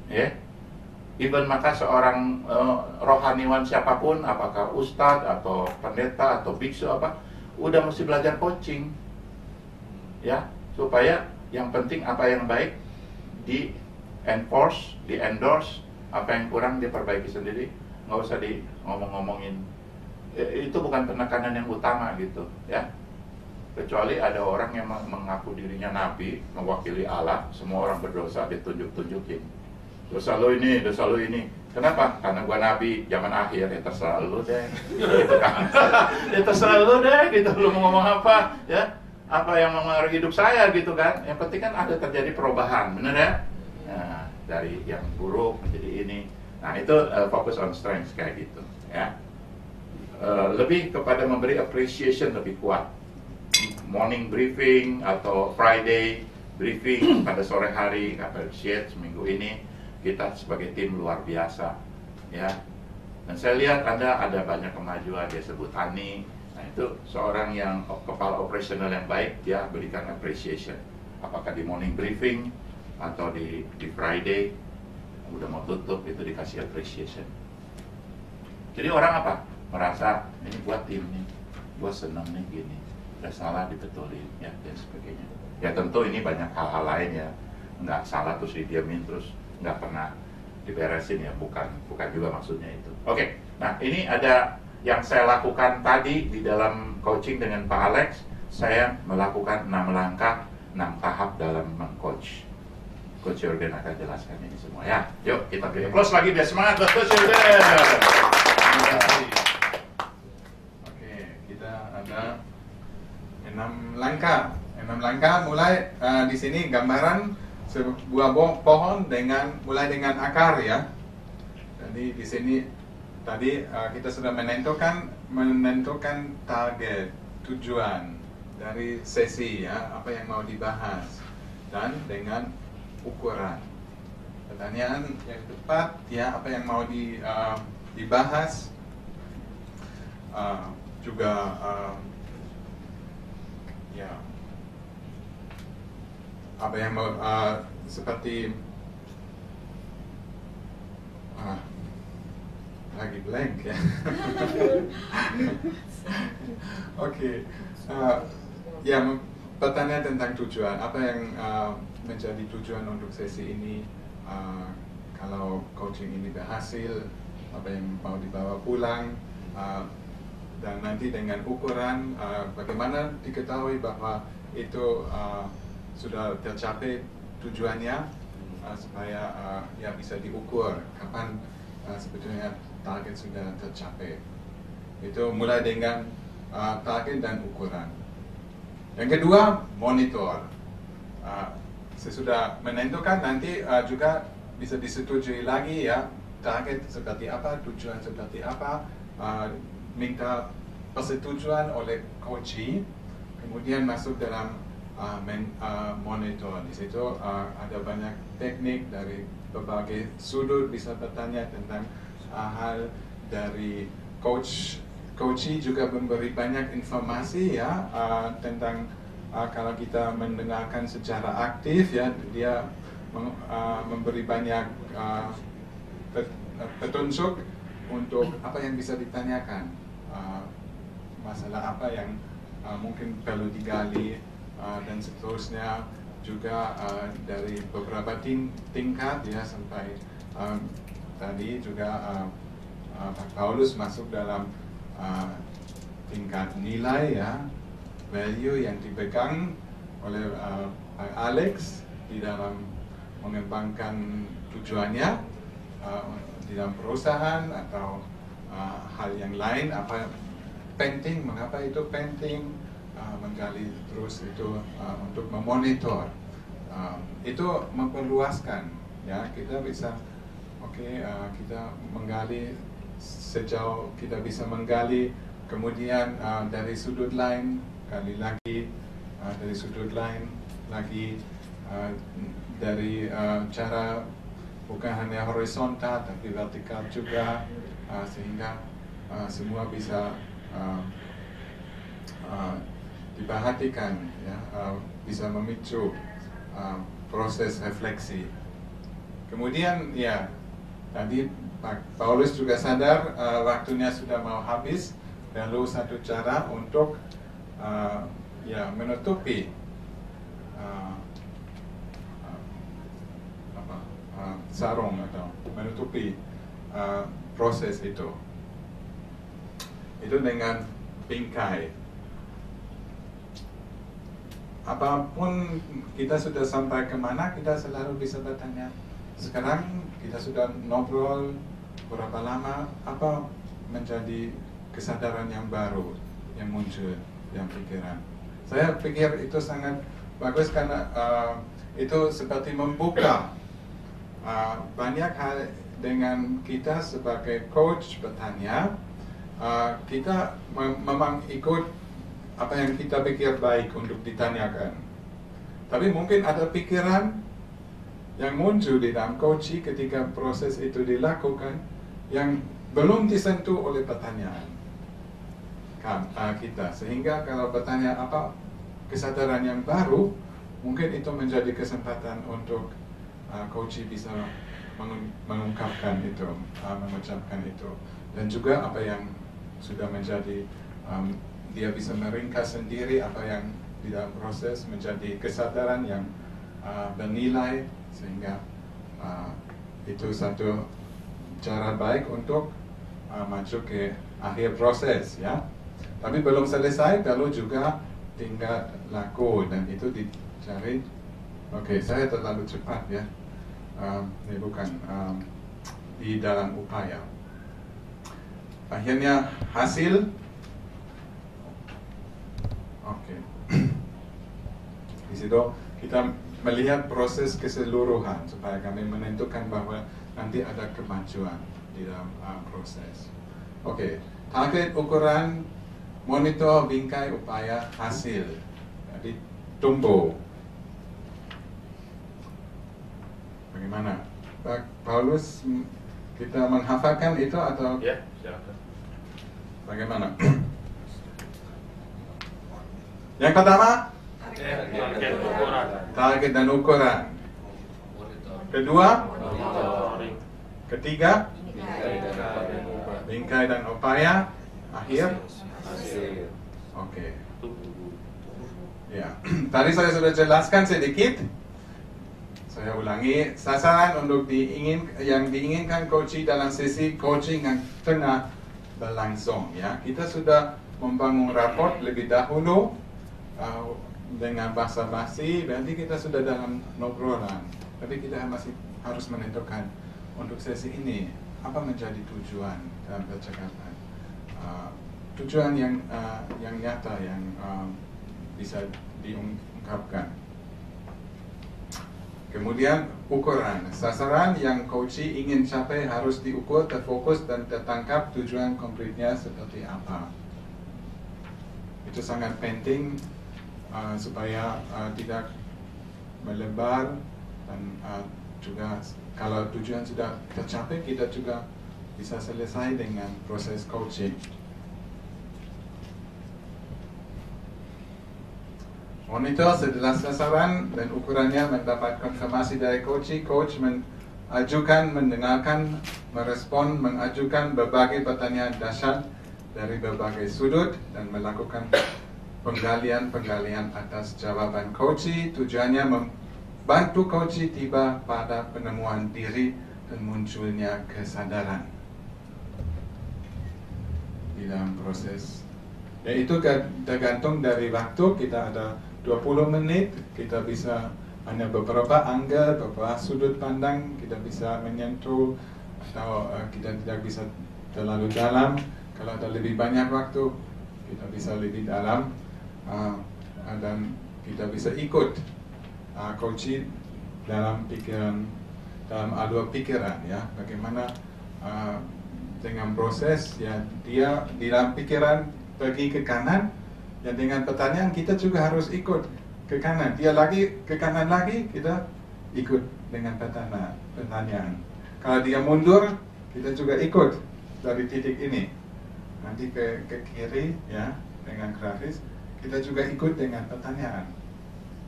ya. Even maka seorang rohaniwan siapapun, apakah ustadz atau pendeta atau biksu apa, udah mesti belajar coaching, ya, supaya yang penting apa yang baik di enforce, di endorse, apa yang kurang diperbaiki sendiri, nggak usah di ngomong-ngomongin. Itu bukan penekanan yang utama gitu, ya. Kecuali ada orang yang mengaku dirinya nabi, mewakili Allah, semua orang berdosa ditunjuk-tunjukin. Dosa lo ini, dosa lo ini. Kenapa? Karena gua nabi zaman akhir, ya terserah lo deh. Gitu kan. Ya terserah lo deh, gitu. Lo mau ngomong apa, ya? Apa yang mengaruhi hidup saya gitu kan. Yang penting kan ada terjadi perubahan, bener ya? Nah, dari yang buruk menjadi ini. Nah, itu fokus on strength kayak gitu, ya. Lebih kepada memberi appreciation lebih kuat. Morning briefing atau Friday briefing pada sore hari, appreciate seminggu ini kita sebagai tim luar biasa, ya. Dan saya lihat Anda ada banyak kemajuan, dia sebut Ani. Nah itu seorang yang kepala operasional yang baik, dia berikan appreciation. Apakah di morning briefing atau di Friday, udah mau tutup itu dikasih appreciation. Jadi orang apa? Merasa ini buat tim nih, gue seneng nih gini, udah salah dibetulin, ya, dan sebagainya. Ya tentu ini banyak hal-hal lain ya, nggak salah terus didiamin terus nggak pernah diberesin ya, bukan juga maksudnya itu. Oke, nah ini ada yang saya lakukan tadi di dalam coaching dengan Pak Alex. Saya melakukan 6 langkah, 6 tahap dalam meng-coach. Coach Jurgen akan jelaskan ini semua ya. Yuk kita beri applause lagi biar semangat buat Coach Jurgen. Terima kasih. Oke, kita ada 6 langkah. 6 langkah mulai di sini gambaran sebuah pohon mulai dengan akar ya. Jadi di sini tadi kita sudah menentukan target, tujuan dari sesi ya, apa yang mau dibahas, dan dengan ukuran. Pertanyaan yang tepat ya, apa yang mau dibahas, juga ya apa yang mau seperti lagi blank ya. Oke. Ya, pertanyaan tentang tujuan, apa yang menjadi tujuan untuk sesi ini, kalau coaching ini berhasil, apa yang mau dibawa pulang, dan nanti dengan ukuran, bagaimana diketahui bahwa itu sudah tercapai tujuannya, supaya ya bisa diukur kapan sebetulnya target sudah tercapai. Itu mulai dengan target dan ukuran. Yang kedua, monitor. Sesudah menentukan, nanti juga bisa disetujui lagi ya, target seperti apa, tujuan seperti apa, minta persetujuan oleh coachee, kemudian masuk dalam monitor. Di situ ada banyak teknik dari berbagai sudut, bisa bertanya tentang hal dari coachee juga memberi banyak informasi ya, tentang kalau kita mendengarkan secara aktif ya, dia memberi banyak petunjuk untuk apa yang bisa ditanyakan, masalah apa yang mungkin perlu digali, dan seterusnya. Juga dari beberapa tingkat ya, sampai tadi juga Pak Paulus masuk dalam tingkat nilai ya, value yang dipegang oleh Pak Alex di dalam mengembangkan tujuannya di dalam perusahaan atau hal yang lain, apa penting, mengapa itu penting, menggali terus itu untuk memonitor, itu memperluaskan ya, kita bisa kita menggali sejauh kita bisa menggali, kemudian dari sudut lain kali lagi, dari sudut lain lagi, dari cara bukan hanya horizontal tapi vertikal juga, sehingga semua bisa diperhatikan ya, bisa memicu proses refleksi. Kemudian ya, tadi Pak Paulus juga sadar waktunya sudah mau habis, perlu satu cara untuk ya menutupi sarung atau menutupi proses itu dengan bingkai. Apapun kita sudah sampai kemana, kita selalu bisa bertanya, sekarang kita sudah ngobrol berapa lama, apa menjadi kesadaran yang baru yang muncul dalam pikiran. Saya pikir itu sangat bagus karena itu seperti membuka banyak hal dengan kita sebagai coach bertanya. Kita memang ikut apa yang kita pikir baik untuk ditanyakan. Tapi mungkin ada pikiran yang muncul di dalam coaching ketika proses itu dilakukan yang belum disentuh oleh pertanyaan kita. Sehingga kalau bertanya apa kesadaran yang baru, mungkin itu menjadi kesempatan untuk coaching bisa mengungkapkan itu, mengucapkan itu. Dan juga apa yang sudah menjadi dia bisa meringkas sendiri apa yang di dalam proses menjadi kesadaran yang bernilai, sehingga itu satu cara baik untuk masuk ke akhir proses ya. Tapi belum selesai, perlu juga tingkat laku, dan itu dicari. Oke, saya terlalu cepat ya, ini bukan di dalam upaya. Akhirnya hasil. Oke. Di situ kita melihat proses keseluruhan supaya kami menentukan bahwa nanti ada kemajuan. di dalam proses. Oke, target ukuran monitor bingkai upaya hasil. Jadi tumbuh. Bagaimana? Pak Paulus, kita menghafalkan itu atau? Ya, silakan. Bagaimana? Yang pertama, target dan ukuran. Kedua, ketiga, bingkai dan upaya. Akhir, oke. Ya, tadi saya sudah jelaskan sedikit. Saya ulangi, sasaran untuk yang diinginkan coaching dalam sesi coaching yang tengah berlangsung. Ya, kita sudah membangun raport lebih dahulu dengan basa-basi. Berarti kita sudah dalam ngobrolan. Tapi kita masih harus menentukan untuk sesi ini apa menjadi tujuan dalam percakapan. Tujuan yang nyata yang bisa diungkapkan. Kemudian ukuran, sasaran yang coachee ingin capai harus diukur, terfokus dan tertangkap tujuan konkretnya seperti apa. Itu sangat penting supaya tidak melebar dan juga kalau tujuan sudah tercapai kita juga bisa selesai dengan proses coaching. Monitor setelah sasaran dan ukurannya mendapat konfirmasi dari coach mengajukan, mendengarkan, merespon, mengajukan berbagai pertanyaan dahsyat dari berbagai sudut dan melakukan penggalian atas jawaban coach. Tujuannya membantu coach tiba pada penemuan diri dan munculnya kesadaran di dalam proses. Dan itu tergantung dari waktu. Kita ada 20 menit, kita bisa hanya beberapa angle, beberapa sudut pandang, kita bisa menyentuh atau kita tidak bisa terlalu dalam. Kalau ada lebih banyak waktu, kita bisa lebih dalam dan kita bisa ikut coaching dalam pikiran, dalam alur pikiran, ya. Bagaimana dengan proses, ya, dia di dalam pikiran pergi ke kanan. Dan dengan pertanyaan kita juga harus ikut ke kanan. Dia lagi ke kanan lagi, kita ikut dengan pertanyaan. Kalau dia mundur, kita juga ikut dari titik ini. Nanti ke kiri, ya, dengan grafis. Kita juga ikut dengan pertanyaan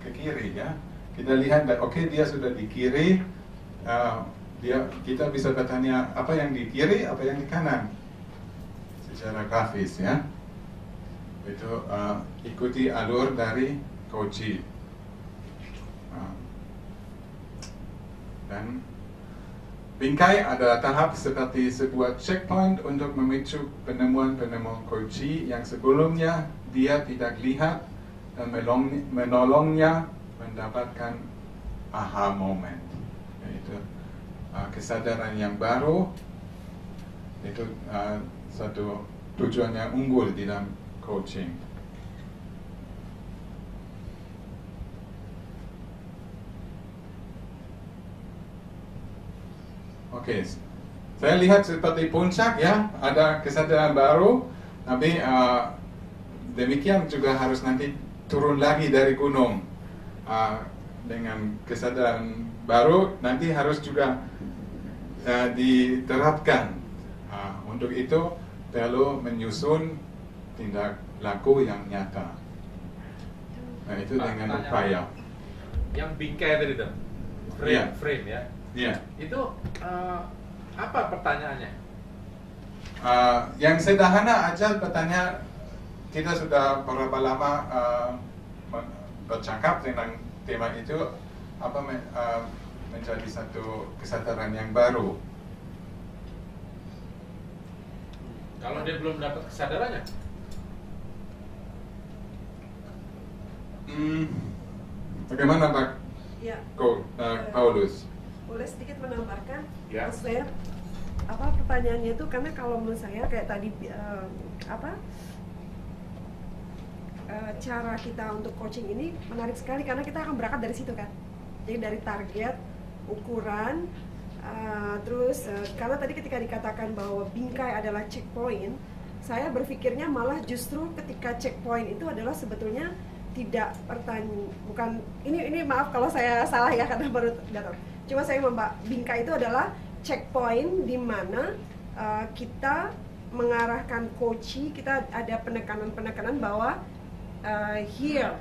ke kiri, ya. Kita lihat, oke, dia sudah di kiri. Kita bisa bertanya apa yang di kiri, apa yang di kanan, secara grafis, ya. Itu ikuti alur dari coaching. Dan bingkai adalah tahap seperti sebuah checkpoint untuk memicu penemuan-penemuan coaching yang sebelumnya dia tidak lihat dan menolongnya mendapatkan aha moment, yaitu kesadaran yang baru. Itu satu tujuan yang unggul di dalam coaching. Oke, saya lihat seperti puncak, ya, ada kesadaran baru, tapi demikian juga harus nanti turun lagi dari gunung dengan kesadaran baru, nanti harus juga diterapkan. Untuk itu perlu menyusun tindak laku yang nyata. Nah, itu dengan upaya. Yang bingkai tadi tuh, frame, ya. Iya. Itu apa pertanyaannya? Yang sederhana aja pertanyaan, kita sudah berapa lama bercakap tentang tema itu, apa menjadi satu kesadaran yang baru. Kalau dia belum dapat kesadarannya? Bagaimana Pak? Ya. Paulus? Boleh sedikit menambahkan? Ya. Maksud saya, pertanyaannya itu karena kalau menurut saya kayak tadi cara kita untuk coaching ini menarik sekali karena kita akan berangkat dari situ kan. Jadi dari target, ukuran, Terus karena tadi ketika dikatakan bahwa bingkai adalah checkpoint, saya berpikirnya malah justru ketika checkpoint itu adalah sebetulnya tidak bukan ini maaf kalau saya salah ya karena baru datang. Cuma saya bingkai itu adalah checkpoint di mana kita mengarahkan coachee, kita ada penekanan bahwa here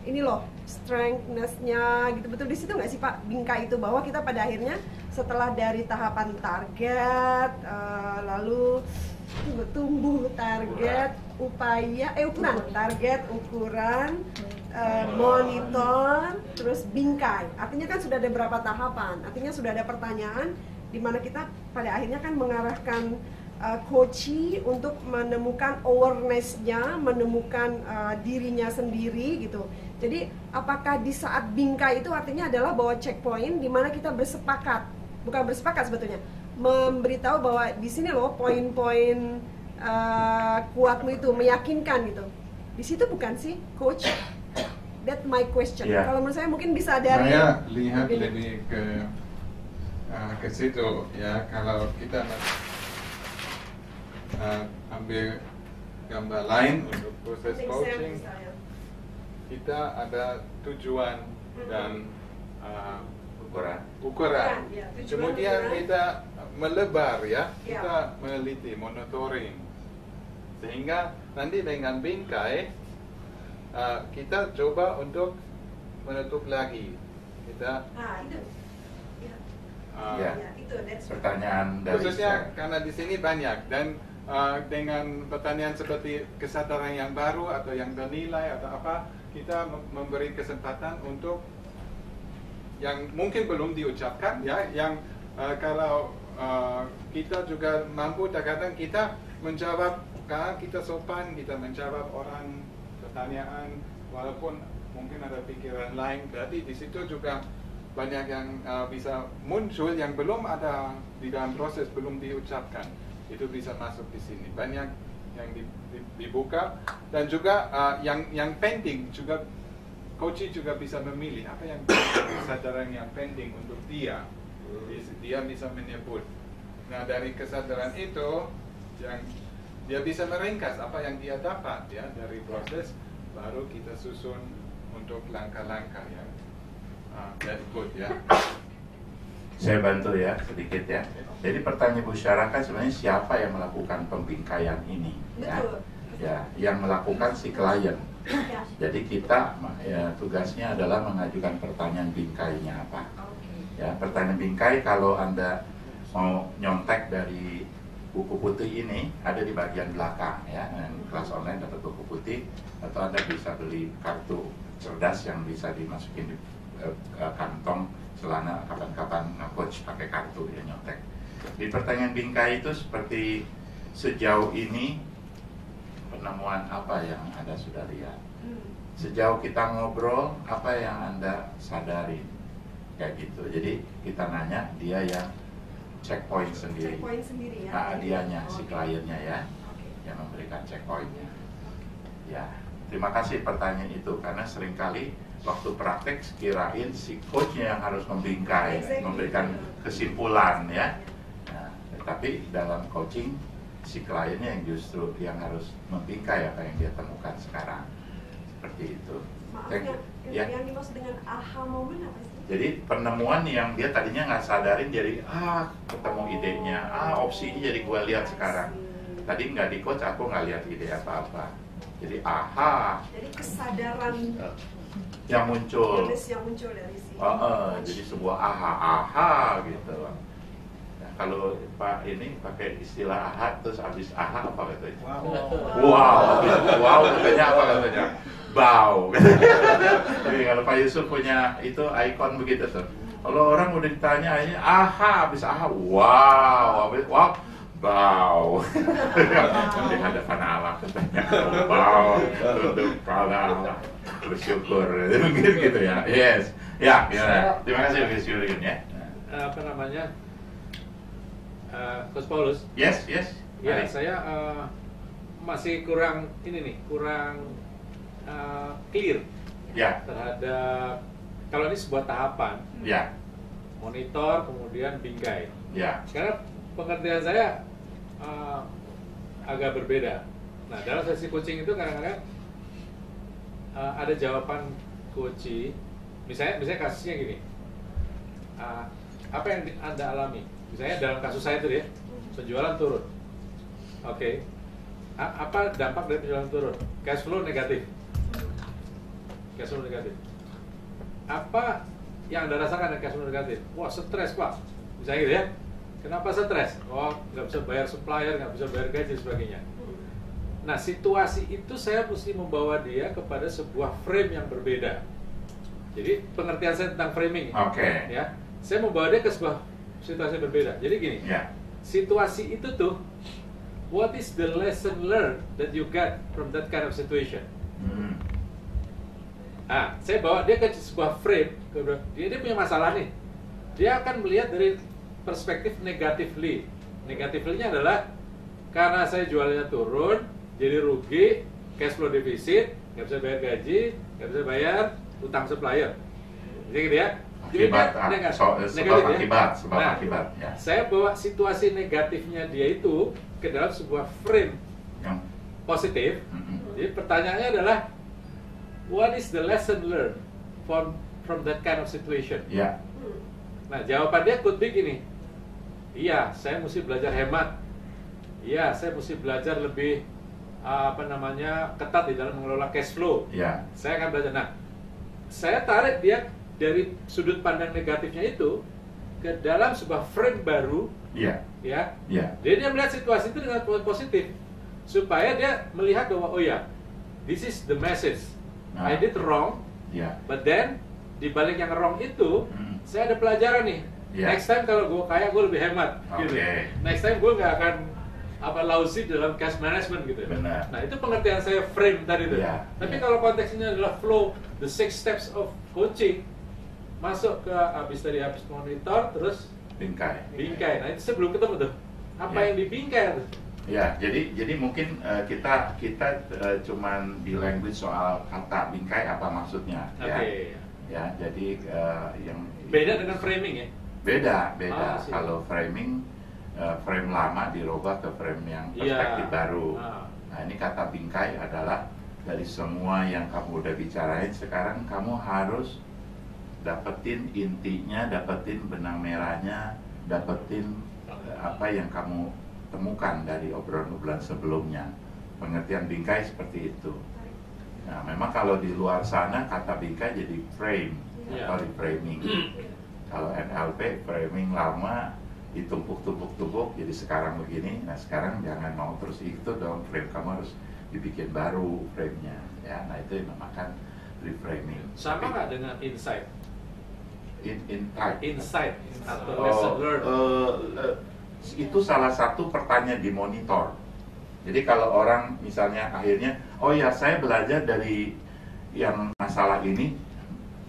ini loh strengthness-nya gitu, betul di situ nggak sih Pak bingkai itu, bahwa kita pada akhirnya setelah dari tahapan target lalu tumbuh target ukuran target ukuran monitor terus bingkai, artinya kan sudah ada beberapa tahapan, artinya sudah ada pertanyaan di mana kita pada akhirnya kan mengarahkan coachee untuk menemukan awareness-nya, menemukan dirinya sendiri gitu. Jadi apakah di saat bingkai itu artinya adalah bahwa checkpoint di mana kita bukan bersepakat sebetulnya, memberitahu bahwa di sini loh poin-poin kuatmu itu meyakinkan gitu. Di situ bukan sih coach? That's my question. Yeah. Kalau menurut saya mungkin bisa dari saya lihat lebih ke situ ya, kalau kita ambil gambar lain untuk proses coaching, kita ada tujuan dan ukuran. Ya, kemudian kita melebar ya, kita meliti, monitoring, sehingga nanti dengan bingkai kita coba untuk menutup lagi. Kita itu pertanyaan dari khususnya karena di sini banyak, dan dengan pertanyaan seperti kesadaran yang baru atau yang ternilai atau apa, kita memberi kesempatan untuk yang mungkin belum diucapkan ya, yang kalau kita juga mampu, terkadang kita menjawab, karena kita sopan, kita menjawab orang pertanyaan walaupun mungkin ada pikiran lain, berarti di situ juga banyak yang bisa muncul yang belum ada di dalam proses, belum diucapkan, itu bisa masuk di sini. Banyak yang dibuka, dan juga yang pending juga, coachee juga bisa memilih apa yang kesadaran yang pending untuk dia. Dia bisa menyebut. Nah, dari kesadaran itu yang dia bisa meringkas apa yang dia dapat ya dari proses, baru kita susun untuk langkah-langkah yang good ya. Saya bantu ya sedikit ya. Jadi pertanyaan Bu Syara kan sebenarnya siapa yang melakukan pembingkaian ini? Betul. Ya, yang melakukan si klien. Jadi kita ya, tugasnya adalah mengajukan pertanyaan bingkainya apa. Ya, pertanyaan bingkai kalau Anda mau nyontek dari buku putih ini ada di bagian belakang ya. Kelas online dapat buku putih, atau Anda bisa beli kartu cerdas yang bisa dimasukin di kantong celana kapan-kapan nge-coach pakai kartu ya, nyontek. Di pertanyaan bingkai itu seperti sejauh ini penemuan apa yang Anda sudah lihat? Sejauh kita ngobrol apa yang Anda sadari? Kayak gitu. Jadi kita nanya, dia yang checkpoint sendiri. Checkpoint sendiri ya. Nah, dianya si kliennya ya, yang memberikan checkpointnya. Ya, terima kasih pertanyaan itu, karena seringkali waktu praktek kirain si coachnya yang harus membingkai, memberikan kesimpulan ya. Nah, tapi dalam coaching si kliennya yang justru yang harus membingkai apa yang dia temukan sekarang. Seperti itu. Maaf, yang dimaksud dengan aha moment apa sih? Jadi penemuan yang dia tadinya nggak sadarin, jadi ketemu idenya, opsinya jadi gue lihat sekarang. Tadi nggak di coach, aku nggak lihat ide apa-apa. Jadi Jadi kesadaran yang muncul. Yang muncul dari si. Jadi sebuah aha gitu. Nah, kalau Pak ini pakai istilah aha, terus habis aha apa katanya? Wow, katanya apa katanya? Bau. Jadi kalau Pak Yusuf punya itu ikon begitu tuh. Kalau orang udah ditanya ini aha, habis aha, wow, bau. Di hadapan Allah katanya, bau, tunduk pala, bersyukur, mungkin gitu ya. Yes, ya. Terima kasih Gus Yurin ya. Apa namanya, Coach Paulus? Yes. Ya, saya masih kurang clear ya terhadap kalau ini sebuah tahapan. Ya. monitor, kemudian bingkai. Ya. Karena pengertian saya agak berbeda. Nah, dalam sesi coaching itu kadang-kadang ada jawaban coach. Misalnya kasusnya gini, apa yang Anda alami? Misalnya dalam kasus saya itu ya, penjualan turun. Oke. Apa dampak dari penjualan turun? Cash flow negatif. Cash flow negatif. Apa yang Anda rasakan dengan cash flow negatif? Wah, stres Pak. Misalnya gitu ya. Kenapa stres? Oh, nggak bisa bayar supplier, nggak bisa bayar gaji dan sebagainya. Nah, situasi itu saya mesti membawa dia kepada sebuah frame yang berbeda. Jadi pengertian saya tentang framing, ya, saya membawa dia ke sebuah situasi berbeda. Jadi gini, situasi itu tuh, what is the lesson learned that you get from that kind of situation? Saya bawa dia ke sebuah frame, dia punya masalah nih. Dia akan melihat dari perspektif negatively. Negatively-nya adalah karena saya jualnya turun, jadi rugi, cash flow defisit, nggak bisa bayar gaji, nggak bisa bayar utang supplier, jadi gitu ya. Sebab akibat. Ya. Saya bawa situasi negatifnya dia itu ke dalam sebuah frame yang positif. Jadi pertanyaannya adalah, what is the lesson learned from that kind of situation? Yeah. Nah, jawaban dia could be gini. Iya, saya mesti belajar hemat. Iya, saya mesti belajar lebih ketat di dalam mengelola cash flow. Yeah. Saya akan belajar. Nah, saya tarik dia dari sudut pandang negatifnya itu ke dalam sebuah frame baru. Iya. Ya. Iya. Dia melihat situasi itu dengan positif supaya dia melihat bahwa oh ya, this is the message. I did wrong. Yeah. But then di balik yang wrong itu saya ada pelajaran nih. Yeah. Next time kalau gue kaya gue lebih hemat gitu. Next time gue nggak akan lousy dalam cash management gitu. Benar. Nah, itu pengertian saya frame tadi itu. Yeah. Tapi kalau konteksnya adalah flow, the 6 steps of coaching, masuk ke habis monitor terus bingkai. Nah, itu saya belum ketemu tuh. Apa yang dibingkai tuh? Ya, jadi mungkin kita cuman di language soal kata bingkai apa maksudnya. Ya, jadi yang beda dengan framing ya. Beda. Kalau framing frame lama dirubah ke frame yang perspektif baru. Nah, ini kata bingkai adalah dari semua yang kamu udah bicarain, sekarang kamu harus dapetin intinya, dapetin benang merahnya, dapetin apa yang kamu temukan dari obrolan-obrolan sebelumnya. Pengertian bingkai seperti itu. Nah, memang kalau di luar sana kata bingkai jadi frame atau reframing. Kalau NLP framing lama ditumpuk-tumpuk jadi sekarang begini. Nah, sekarang jangan mau terus itu dong, frame kamu harus dibikin baru frame-nya. Ya, nah itu yang dinamakan reframing. Sama nggak dengan insight? Insight atau lesson learned? Itu salah satu pertanyaan di monitor. Jadi kalau orang misalnya akhirnya, oh ya saya belajar dari yang masalah ini,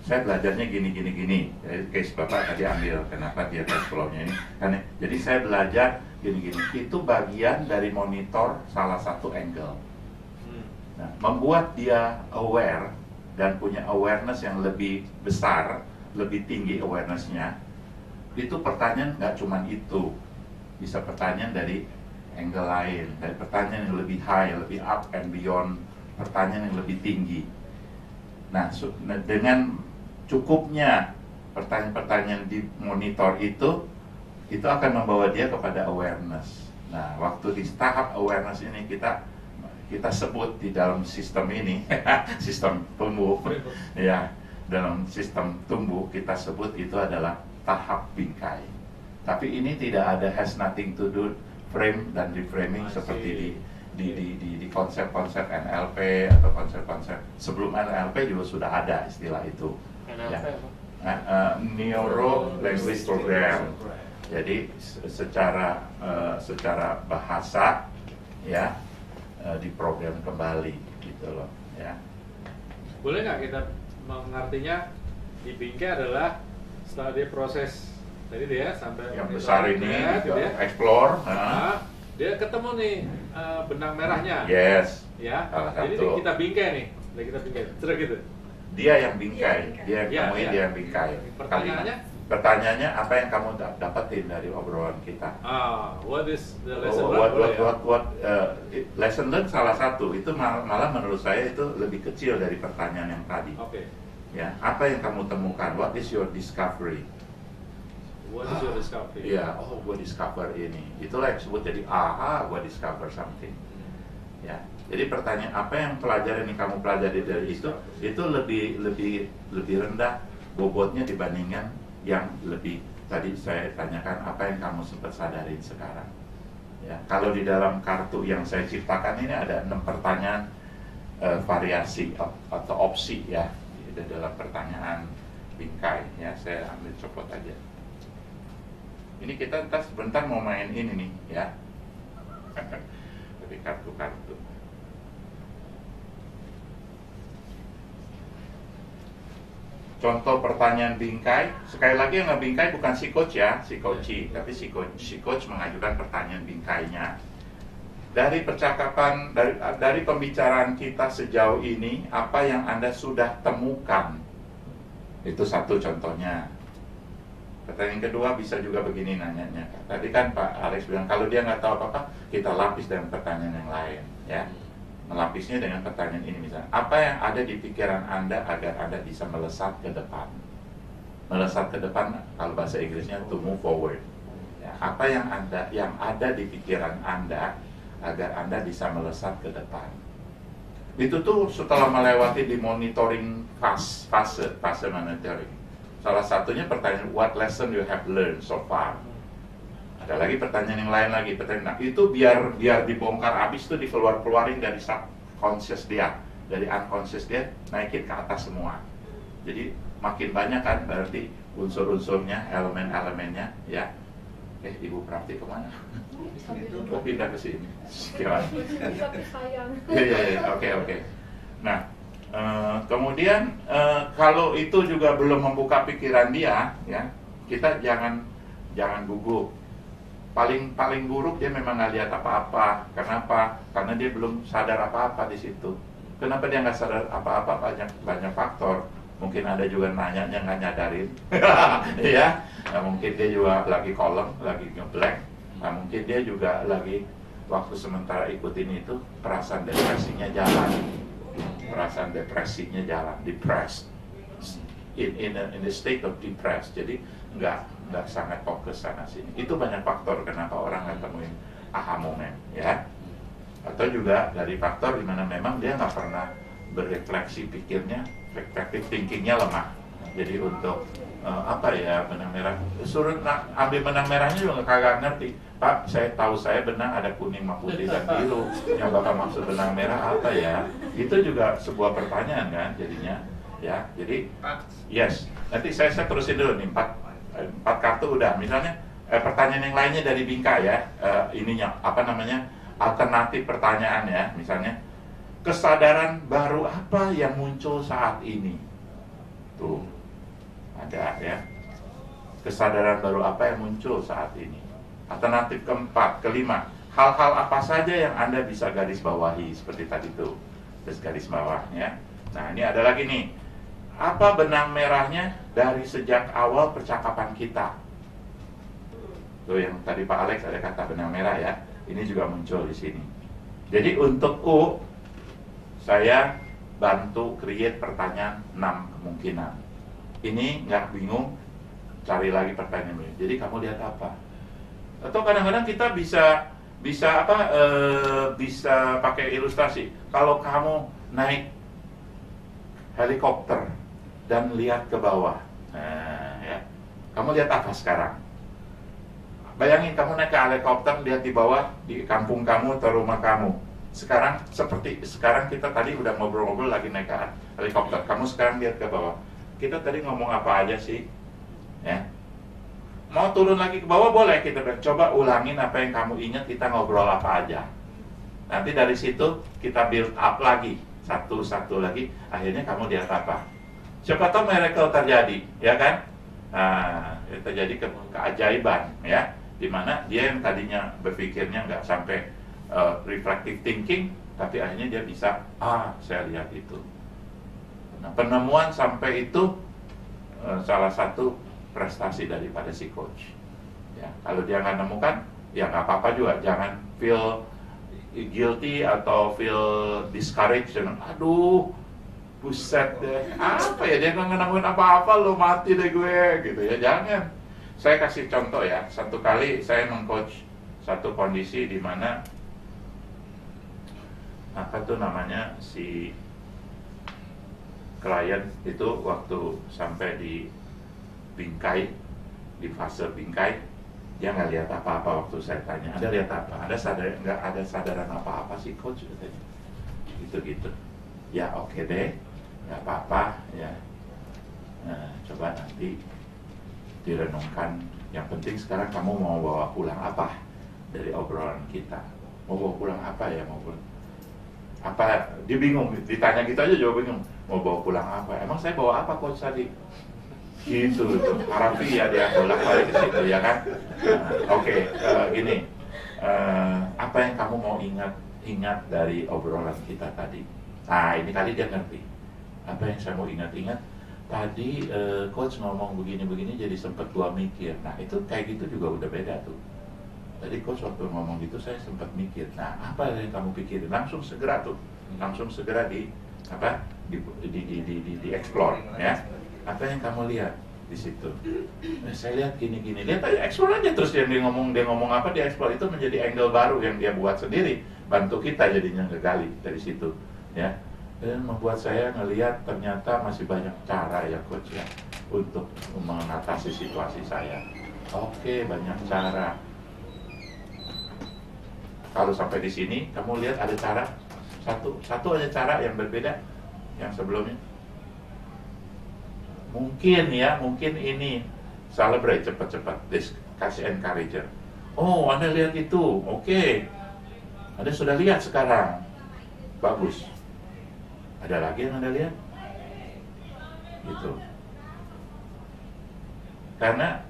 saya belajarnya gini. Jadi case Bapak tadi ambil, kenapa dia cash flow-nya ini. Karena, jadi saya belajar gini. Itu bagian dari monitor salah satu angle. Nah, membuat dia aware dan punya awareness yang lebih besar, lebih tinggi awareness-nya. Itu pertanyaan nggak cuma itu. Bisa pertanyaan dari angle lain, dari pertanyaan yang lebih high, lebih up and beyond, pertanyaan yang lebih tinggi. Nah, dengan cukupnya pertanyaan-pertanyaan di monitor itu akan membawa dia kepada awareness. Nah, waktu di tahap awareness ini kita sebut di dalam sistem ini, sistem tumbuh, ya, dalam sistem tumbuh kita sebut itu adalah tahap bingkai. Tapi ini tidak ada has nothing to do frame dan reframing seperti di konsep-konsep NLP atau konsep-konsep sebelum NLP juga sudah ada istilah itu. NLP ya. Neuro Language Program. Jadi secara bahasa ya diprogram kembali gitu loh ya. Boleh nggak kita mengartinya di bingkai adalah setelah dia proses tadi dia sampai yang besar ini gitu ya, explore, dia ketemu nih benang merahnya. Yes. Ya. Jadi kita bingkai nih, gitu. Dia yang bingkai, dia yang temuin, dia yang bingkai. Pertanyaannya, Pertanyaannya, apa yang kamu dapetin dari obrolan kita? What is the lesson learned? Lesson learned salah satu, itu malah menurut saya itu lebih kecil dari pertanyaan yang tadi. Ya, apa yang kamu temukan? What is your discovery? What is your discovery? Ya, gue discover ini. Itulah yang disebut jadi gue discover something. Ya, jadi pertanyaan apa yang pelajaran yang kamu pelajari dari itu lebih rendah bobotnya dibandingkan yang lebih tadi saya tanyakan apa yang kamu sempat sadarin sekarang. Ya, kalau di dalam kartu yang saya ciptakan ini ada 6 pertanyaan variasi atau opsi ya di dalam pertanyaan bingkai ya. Saya ambil copot aja. Ini kita ntar sebentar mau main ini nih ya. Dari kartu-kartu. Contoh pertanyaan bingkai, sekali lagi yang ngebingkai bukan si coach ya, si coach, tapi si coach mengajukan pertanyaan bingkainya. Dari percakapan, dari pembicaraan kita sejauh ini, apa yang Anda sudah temukan? Itu satu contohnya. Pertanyaan kedua bisa juga begini nanyanya. Tadi kan Pak Alex bilang, kalau dia nggak tahu apa-apa, kita lapis dengan pertanyaan yang lain ya. Melapisnya dengan pertanyaan ini misalnya, apa yang ada di pikiran Anda agar Anda bisa melesat ke depan? Melesat ke depan, kalau bahasa Inggrisnya to move forward ya, apa yang ada di pikiran Anda agar Anda bisa melesat ke depan? Itu tuh setelah melewati di monitoring fase monitoring. Salah satunya pertanyaan, what lesson you have learned so far? Ada lagi pertanyaan yang lain lagi, nah itu biar dibongkar habis tuh dikeluarin dari subconscious dia, dari unconscious dia naikin ke atas semua. Jadi makin banyak kan berarti unsur-unsurnya, elemen-elemennya ya. Ibu Prapti kemana? Oh, pindah ke sini. Gimana? Iya, oke. Nah, kemudian kalau itu juga belum membuka pikiran dia ya, kita jangan gugup. Paling buruk dia memang nggak lihat apa-apa. Kenapa? Karena dia belum sadar apa-apa di situ. Kenapa dia nggak sadar apa-apa? Banyak faktor. Mungkin ada juga nanyanya nggak nyadarin, ya. Nah, mungkin dia juga lagi kolong, lagi ngeblank. Nah, mungkin dia juga lagi waktu sementara ikutin itu perasaan depresinya jalan, depressed, in the state of depressed. Jadi nggak sangat fokus sana sini. Itu banyak faktor kenapa orang nggak temuin aha moment ya. Atau juga dari faktor dimana memang dia nggak pernah berefleksi pikirnya, reflective thinkingnya lemah. Jadi untuk benang merah, suruh ambil benang merahnya juga kagak ngerti. Pak, saya tahu benang ada kuning, putih dan biru. Yang Bapak maksud benang merah apa ya? Itu juga sebuah pertanyaan kan jadinya. Ya, jadi yes. Nanti saya terusin dulu nih 4 kartu udah. Misalnya pertanyaan yang lainnya dari bingkai ya. Alternatif pertanyaan ya. Misalnya kesadaran baru apa yang muncul saat ini? Tuh ada ya. Kesadaran baru apa yang muncul saat ini? Alternatif keempat, kelima, hal-hal apa saja yang Anda bisa garis bawahi seperti tadi tuh. Terus garis bawahnya. Nah, ini ada lagi nih. Apa benang merahnya dari sejak awal percakapan kita? Tuh yang tadi Pak Alex ada kata benang merah ya. Ini juga muncul di sini. Jadi untuk U, saya bantu create pertanyaan 6 kemungkinan. Ini nggak bingung, cari lagi pertanyaan ini. Jadi kamu lihat apa? Atau kadang-kadang kita bisa pakai ilustrasi. Kalau kamu naik helikopter dan lihat ke bawah, ya, kamu lihat apa sekarang? Bayangin kamu naik ke helikopter, lihat di bawah di kampung kamu atau rumah kamu. Sekarang kita tadi udah ngobrol-ngobrol lagi naik ke helikopter. Kamu sekarang lihat ke bawah. Kita tadi ngomong apa aja sih? Ya. Mau turun lagi ke bawah boleh, kita coba ulangin apa yang kamu ingat, kita ngobrol apa aja. Nanti dari situ kita build up lagi, satu-satu lagi, akhirnya kamu lihat apa? Siapa tahu miracle terjadi, ya kan? Nah, terjadi keajaiban, ya. Dimana dia yang tadinya berpikirnya nggak sampai reflective thinking, tapi akhirnya dia bisa, saya lihat itu. Nah, penemuan sampai itu salah satu prestasi daripada si coach. Ya, kalau dia nggak nemukan, ya nggak apa-apa juga. Jangan feel guilty atau feel discouraged. Aduh, buset deh, apa ya, dia nggak nemuin apa-apa, lo mati deh gue, gitu ya. Jangan. Saya kasih contoh ya. Satu kali saya mengcoach satu kondisi di mana apa tuh namanya, si klien itu waktu sampai di bingkai, di fase bingkai, dia nggak lihat apa-apa. Waktu saya tanya, ada lihat apa? Nggak ada sadaran apa-apa sih coach, katanya. Gitu-gitu. Ya oke deh, nggak apa-apa ya. Nah, coba nanti direnungkan. Yang penting sekarang kamu mau bawa pulang apa dari obrolan kita? Mau bawa pulang apa ya? Mau pulang apa? Dia bingung, ditanya gitu aja juga bingung. Mau bawa pulang apa? Emang saya bawa apa coach tadi? Gitu tuh, harapi ya dia bolak-balik ke situ ya kan. Oke, gini, apa yang kamu mau ingat dari obrolan kita tadi? Nah, ini kali dia ngerti. Apa yang saya mau ingat-ingat tadi, coach ngomong begini-begini jadi sempat gua mikir. Nah, itu kayak gitu juga udah beda tuh. Tadi coach waktu ngomong gitu saya sempat mikir. Nah, apa yang kamu pikirin? Langsung segera di explore ya. Apa yang kamu lihat di situ? Nah, saya lihat gini-gini. Lihat aja, explore aja terus dia ngomong apa, dia explore itu menjadi angle baru yang dia buat sendiri. Bantu kita jadinya ngegali dari situ, ya. Dan membuat saya ngelihat ternyata masih banyak cara ya coach ya untuk mengatasi situasi saya. Oke, banyak cara. Kalau sampai di sini kamu lihat ada cara satu aja cara yang berbeda yang sebelumnya. Mungkin ini celebrate cepat-cepat, kasih encourager. Oh, Anda lihat itu, oke. Anda sudah lihat sekarang, bagus. Ada lagi yang Anda lihat? Gitu. Karena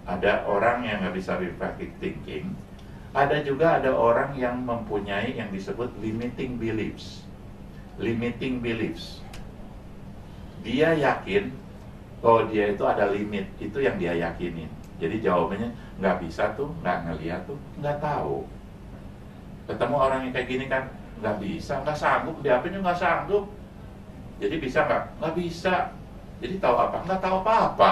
ada orang yang nggak bisa reflective thinking, ada orang yang mempunyai yang disebut limiting beliefs. Limiting beliefs. Dia yakin oh dia itu ada limit, itu yang dia yakinin. Jadi jawabannya nggak bisa tuh, nggak ngeliat tuh, nggak tahu. Ketemu orang yang kayak gini kan nggak bisa, nggak sanggup, diapain nggak sanggup. Jadi bisa nggak? Nggak bisa. Jadi tahu apa? Nggak tahu apa-apa.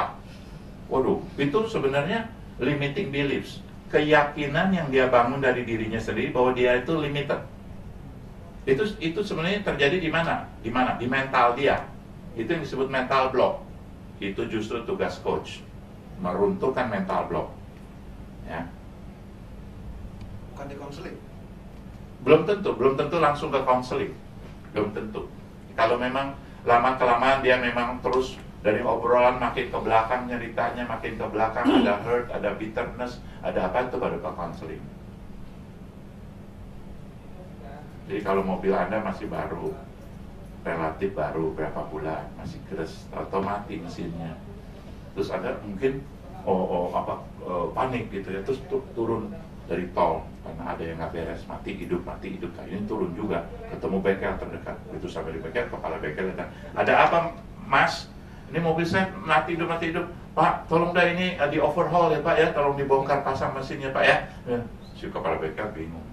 Waduh, itu sebenarnya limiting beliefs, keyakinan yang dia bangun dari dirinya sendiri bahwa dia itu limited. Itu sebenarnya terjadi di mana? Di mental dia. Itu yang disebut mental block. Itu justru tugas coach, meruntuhkan mental block. Ya. Bukan di konseling? Belum tentu langsung ke konseling. Belum tentu. Kalau memang lama-kelamaan dia memang terus dari obrolan makin ke belakang, ceritanya makin ke belakang, ada hurt, ada bitterness, ada apa, itu baru ke konseling. Jadi kalau mobil Anda masih baru, relatif baru berapa bulan, masih keras, atau mati mesinnya, terus Anda mungkin panik gitu ya, terus turun dari tol karena ada yang nggak beres, mati hidup, nah ini turun juga, ketemu bengkel terdekat, itu sampai di bengkel, kepala bengkel datang, ada apa mas? Ini mobil saya mati hidup, Pak, tolong dah ini di overhaul ya Pak ya, tolong dibongkar pasang mesinnya Pak ya. Si kepala bengkel bingung,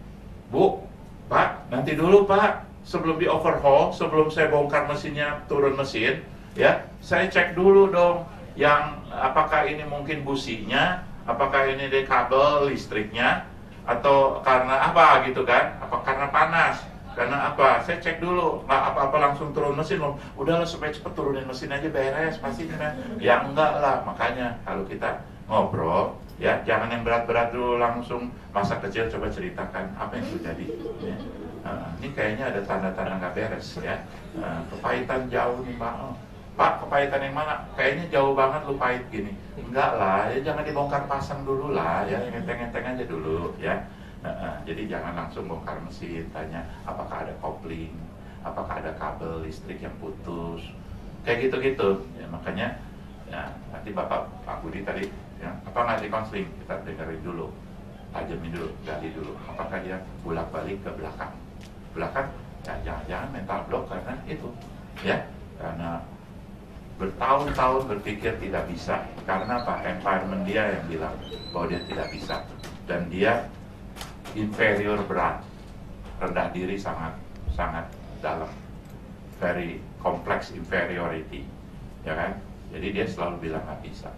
Bu, Pak, nanti dulu Pak, sebelum di overhaul, sebelum saya bongkar mesinnya, turun mesin, ya, saya cek dulu dong, yang apakah ini mungkin businya, apakah ini di kabel listriknya, atau karena apa gitu kan, apa karena panas. Karena apa? Saya cek dulu, nggak apa-apa langsung turun mesin loh. Udahlah supaya cepet turunin mesin aja beres pasti kan. Ya enggak lah, makanya kalau kita ngobrol, ya jangan yang berat-berat dulu, langsung masa kecil coba ceritakan apa yang terjadi. Ya. Ini kayaknya ada tanda-tanda nggak beres ya. Kepahitan jauh nih Pak. Pak, kepahitan yang mana? Kayaknya jauh banget lu pahit gini. Enggak lah, ya jangan dibongkar pasang dulu lah, ya enteng-enteng aja dulu ya. Jadi jangan langsung bongkar mesin, tanya apakah ada kopling, apakah ada kabel listrik yang putus, kayak gitu-gitu. Ya, makanya ya, nanti Pak Budi tadi, ya, apa nggak di konseling, kita dengerin dulu, tajamin dulu, gali dulu, apakah dia bolak-balik ke belakang, ya jangan-jangan mental block karena itu, ya, karena bertahun-tahun berpikir tidak bisa. Karena apa? Environment dia yang bilang bahwa dia tidak bisa. Dan dia inferior berat, rendah diri sangat dalam, very complex inferiority, ya kan? Jadi dia selalu bilang nggak bisa.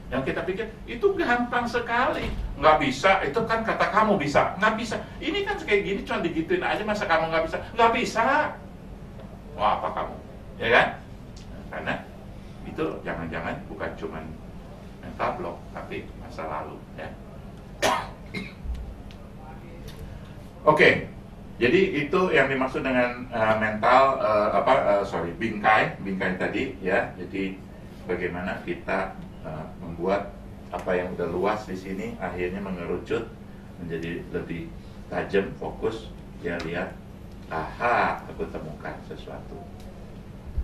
Yang kita pikir itu gampang sekali, nggak bisa. Itu kan kata kamu bisa, nggak bisa. Ini kan kayak gini cuma digituin aja, masa kamu nggak bisa? Nggak bisa. Wah, apa kamu, ya kan? Karena itu jangan-jangan bukan cuma mental block, tapi masa lalu, ya. Oke, jadi itu yang dimaksud dengan mental bingkai tadi, ya. Jadi bagaimana kita membuat apa yang udah luas di sini akhirnya mengerucut menjadi lebih tajam, fokus, dia lihat, aha, aku temukan sesuatu.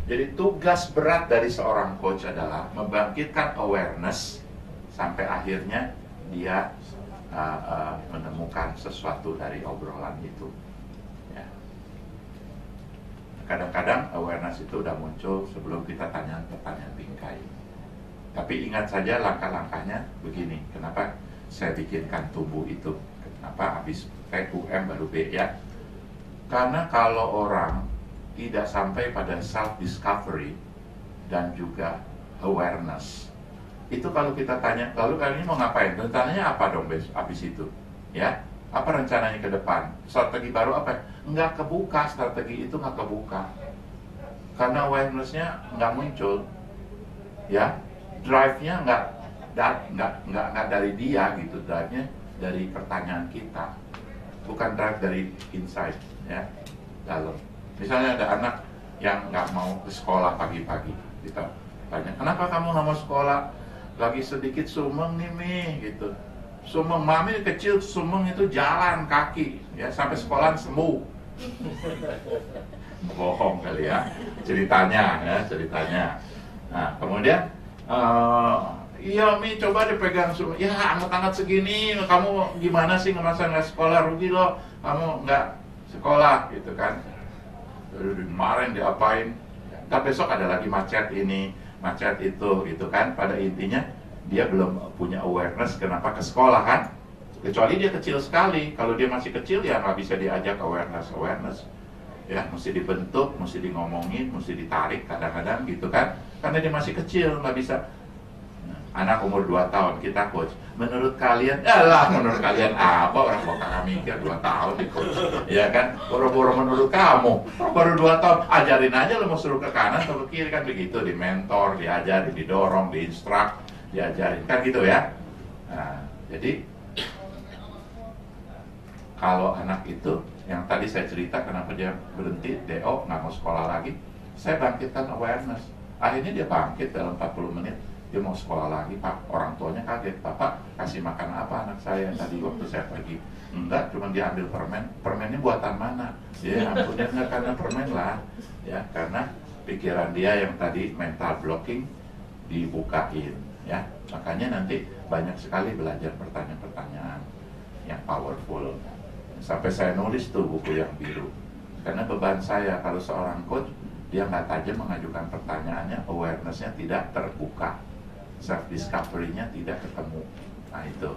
Jadi tugas berat dari seorang coach adalah membangkitkan awareness sampai akhirnya dia menemukan sesuatu dari obrolan itu. Ya. Kadang-kadang awareness itu udah muncul sebelum kita tanya pertanyaan bingkai. Tapi ingat saja langkah-langkahnya begini. Kenapa saya bikinkan tumbuh itu? Kenapa habis UM baru B, ya? Karena kalau orang tidak sampai pada self-discovery dan juga awareness, itu kalau kita tanya, lalu kali ini mau ngapain? Rencananya apa dong habis itu? Ya, apa rencananya ke depan? Strategi baru apa? Nggak kebuka, strategi itu nggak kebuka. Karena awareness-nya nggak muncul. Ya, drive-nya nggak dari dia gitu, drive-nya dari pertanyaan kita. Bukan drive dari inside, ya, dalam. Misalnya ada anak yang nggak mau ke sekolah pagi-pagi, kita tanya, kenapa kamu nggak mau sekolah? Lagi sedikit sumeng nih, Mi, gitu. Sumeng, mami kecil sumeng itu jalan kaki, ya, sampai sekolah sembuh. Bohong kali ya, ceritanya. Nah, kemudian, iya Mi, coba dipegang sumeng. Ya, angkat-angkat segini, kamu gimana sih ngerasa nggak sekolah, rugi loh, kamu nggak sekolah, gitu kan. Kemarin diapain, tapi besok ada lagi macet ini, macet itu, gitu kan. Pada intinya dia belum punya awareness kenapa ke sekolah, kan. Kecuali dia kecil sekali. Kalau dia masih kecil ya nggak bisa diajak awareness. Ya, mesti dibentuk, mesti ngomongin, mesti ditarik kadang-kadang gitu kan. Karena dia masih kecil, nggak bisa. Anak umur 2 tahun kita coach, menurut kalian apa, orang bakal kami mikir 2 tahun di coach, ya kan, boro-boro menurut kamu, baru 2 tahun, ajarin aja lo mau suruh ke kanan atau ke kiri, kan begitu, di mentor, diajarin, didorong, diinstruct, diajarin, kan gitu ya. Nah, jadi kalau anak itu, yang tadi saya cerita kenapa dia berhenti, DO, nggak mau sekolah lagi, saya bangkitkan awareness, akhirnya dia bangkit dalam 40 menit, dia mau sekolah lagi, Pak. Orang tuanya kaget, Bapak kasih makan apa anak saya tadi waktu saya pergi? Enggak, cuma dia ambil permen. Permennya buatan mana? Ya ampunnya enggak karena permen lah, ya, karena pikiran dia yang tadi mental blocking dibukain, ya. Makanya nanti banyak sekali belajar pertanyaan-pertanyaan yang powerful. Sampai saya nulis tuh buku yang biru. Karena beban saya kalau seorang coach, dia nggak tajam mengajukan pertanyaannya, awareness-nya tidak terbuka, self-discovery-nya tidak ketemu. Nah itu.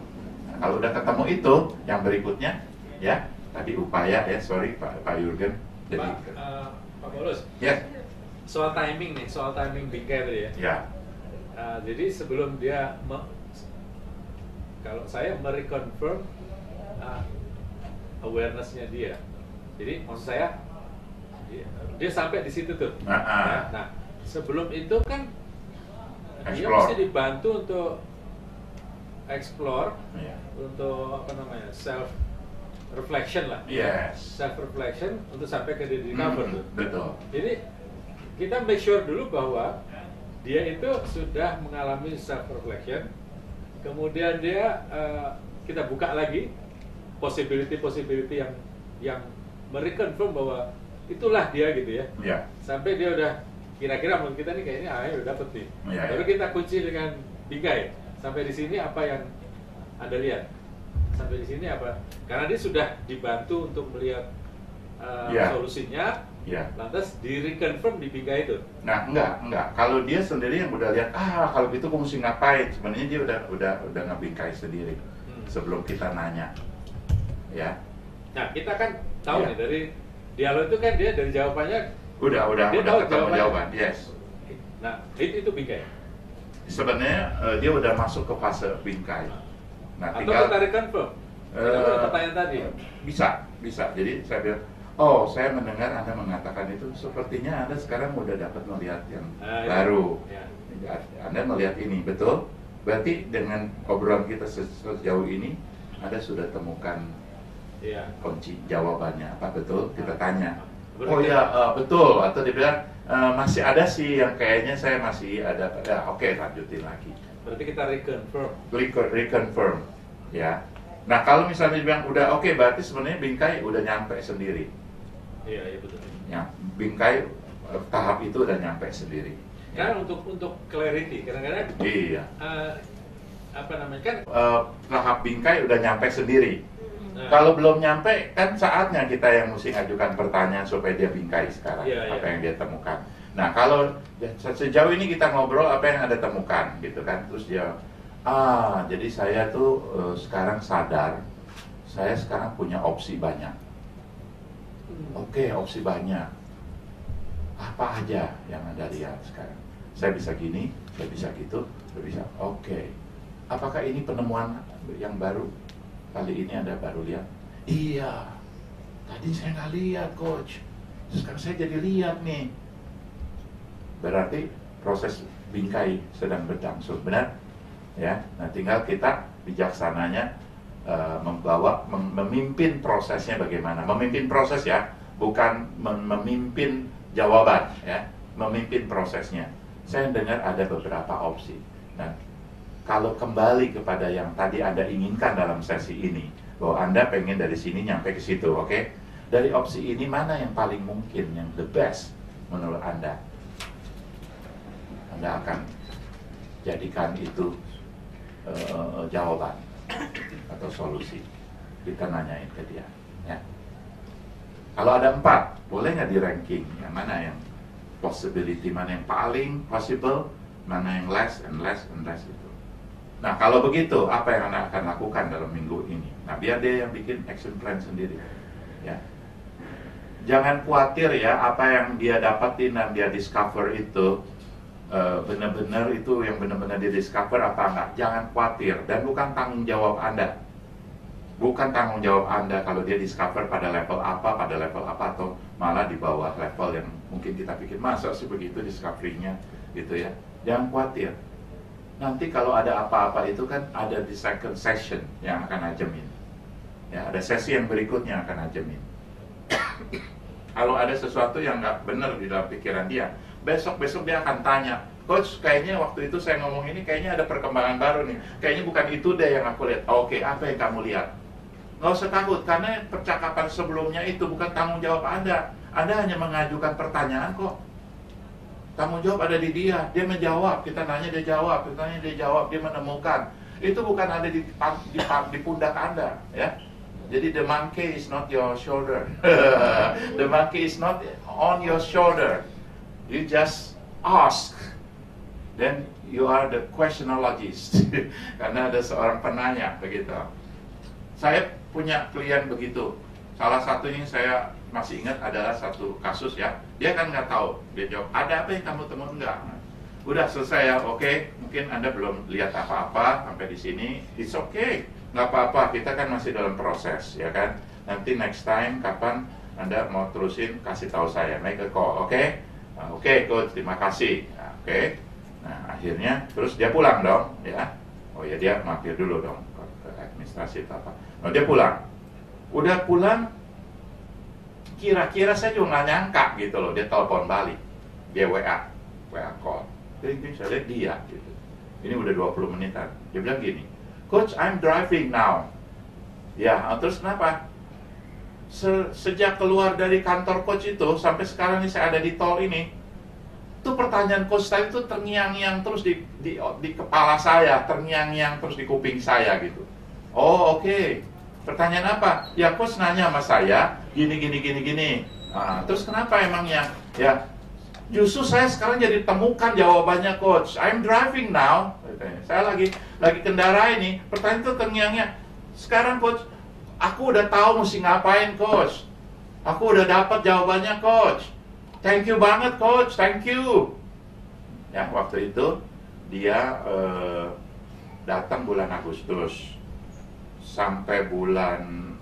Nah, kalau udah ketemu itu, yang berikutnya, ya, tadi upaya, ya, sorry Pak Jurgen. Jadi, Pak Paulus, ya. Soal timing bingkai tadi ya. Ya. Jadi sebelum dia, kalau saya mereconfirm awareness-nya dia. Jadi maksud saya, dia sampai di situ tuh. Nah, sebelum itu kan dia mesti dibantu untuk explore, untuk apa namanya, self reflection lah. Yes. Self reflection untuk sampai ke diri cover tuh. Betul. Jadi kita make sure dulu bahwa dia itu sudah mengalami self reflection. Kemudian dia kita buka lagi possibility yang mereconfirm bahwa itulah dia gitu ya. Yeah. Sampai dia udah kira-kira menurut kita nih kayaknya udah dapet nih. Baru kita kunci dengan bingkai. Sampai di sini apa yang Anda lihat? Sampai di sini apa? Karena dia sudah dibantu untuk melihat solusinya. Ya. Lantas di reconfirm di bingkai itu? Nah, enggak. Kalau dia sendiri yang udah lihat, kalau gitu gue mesti ngapain? Sebenarnya dia udah ngebingkai sendiri sebelum kita nanya. Ya. Nah, kita kan tahu Ya. nih dari dialog itu kan dia dari jawabannya Udah dia tahu ketemu jawabannya. jawaban. Yes. Nah, itu bingkai. Sebenarnya dia udah masuk ke fase bingkai. Nah, Atau tinggal kita reconfirm. Kita udah pertanyaan tadi. Bisa. Jadi saya bilang, saya mendengar Anda mengatakan itu, sepertinya Anda sekarang udah dapat melihat yang baru. Ya. Anda melihat ini, betul? Berarti dengan obrolan kita sejauh ini, Anda sudah temukan kunci jawabannya, apa betul? Kita tanya. Oh ya, betul. Atau dia bilang, masih ada sih yang kayaknya saya masih ada. Ya, oke, lanjutin lagi. Berarti kita reconfirm. Reconfirm, ya. Nah, kalau misalnya dibilang udah oke, berarti sebenarnya bingkai udah nyampe sendiri. Iya betul. Ya, bingkai tahap itu udah nyampe sendiri. Karena untuk clarity, kadang-kadang Iya. apa namanya kan? Tahap bingkai udah nyampe sendiri. Nah. Kalau belum nyampe, kan saatnya kita yang mesti ngajukan pertanyaan supaya dia bingkai sekarang apa yang dia temukan. Nah, kalau sejauh ini kita ngobrol apa yang Anda temukan, gitu kan? Terus dia, jadi saya tuh sekarang sadar, saya sekarang punya opsi banyak. Oke, opsi banyak. Apa aja yang Anda lihat sekarang? Saya bisa gini, saya bisa gitu, saya bisa. Oke. Apakah ini penemuan yang baru? Kali ini Anda baru lihat? Iya. Tadi saya nggak lihat, Coach. Sekarang saya jadi lihat nih. Berarti proses bingkai sedang berlangsung, benar? Ya. Nah, tinggal kita bijaksananya memimpin prosesnya bagaimana. Memimpin proses ya, bukan memimpin jawaban ya, memimpin prosesnya. Saya dengar ada beberapa opsi. Nah, kalau kembali kepada yang tadi Anda inginkan dalam sesi ini, bahwa Anda pengen dari sini nyampe ke situ, oke? Dari opsi ini mana yang paling mungkin, yang the best menurut Anda? Anda akan jadikan itu jawaban atau solusi. Kita nanyain ke dia, ya. Kalau ada 4, boleh nggak di ranking? Yang mana yang possibility, mana yang paling possible, mana yang less and less itu. Nah, kalau begitu, apa yang Anda akan lakukan dalam minggu ini? Nah, biar dia yang bikin action plan sendiri, ya. Jangan khawatir ya, apa yang dia dapatin dan dia discover itu benar-benar itu yang benar-benar dia discover apa enggak. Jangan khawatir, dan bukan tanggung jawab Anda. Bukan tanggung jawab Anda kalau dia discover pada level apa, atau malah di bawah level yang mungkin kita pikir, masa sih begitu discovery-nya, gitu ya. Jangan khawatir. Nanti kalau ada apa-apa itu kan ada di second session yang akan ajemin. Ya, ada sesi yang berikutnya akan ajemin. Kalau ada sesuatu yang nggak benar di dalam pikiran dia, besok dia akan tanya, Coach, kayaknya waktu itu saya ngomong ini, kayaknya ada perkembangan baru nih. Kayaknya bukan itu deh yang aku lihat. Oke, apa yang kamu lihat? Nggak usah takut, karena percakapan sebelumnya itu bukan tanggung jawab Anda. Anda hanya mengajukan pertanyaan kok. Tanggung jawab ada di dia menjawab. Kita nanya dia jawab, kita nanya dia jawab, dia menemukan. Itu bukan ada di pundak Anda, ya. Jadi the monkey is not your shoulder. The monkey is not on your shoulder. You just ask. Then you are the questionologist. Karena ada seorang penanya begitu. Saya punya klien begitu. Salah satunya saya masih ingat adalah satu kasus ya. Dia kan nggak tahu. Dia jawab, ada apa yang kamu temukan? Enggak. Udah selesai ya, oke. Mungkin Anda belum lihat apa-apa sampai di sini. It's okay. Nggak apa-apa, kita kan masih dalam proses, ya kan? Nanti next time, kapan Anda mau terusin, kasih tahu saya, make a call, oke? Nah, oke, Coach, terima kasih. Nah, oke. Nah, akhirnya, terus dia pulang dong, ya. Oh ya, dia mampir dulu dong ke administrasi atau apa. Nah, dia pulang. Udah pulang, kira-kira saya juga nggak nyangka gitu loh, dia telepon balik. Dia WA call. Jadi saya lihat dia, gitu. Ini udah 20 menitan. Dia bilang gini, Coach, I'm driving now. Ya, terus kenapa? Sejak keluar dari kantor Coach itu, sampai sekarang ini saya ada di tol ini, itu pertanyaan Coach tadi itu terngiang-ngiang terus di kepala saya, terngiang-ngiang terus di kuping saya gitu. Oh, oke. Pertanyaan apa? Ya, Coach nanya sama saya, gini. Nah, terus kenapa emangnya? Ya, justru saya sekarang jadi temukan jawabannya coach. I'm driving now. Saya lagi kendara ini. Pertanyaan itu terngiangnya. Sekarang coach, aku udah tahu mesti ngapain coach. Aku udah dapat jawabannya coach. Thank you banget coach, thank you. Ya, waktu itu dia datang bulan Agustus sampai bulan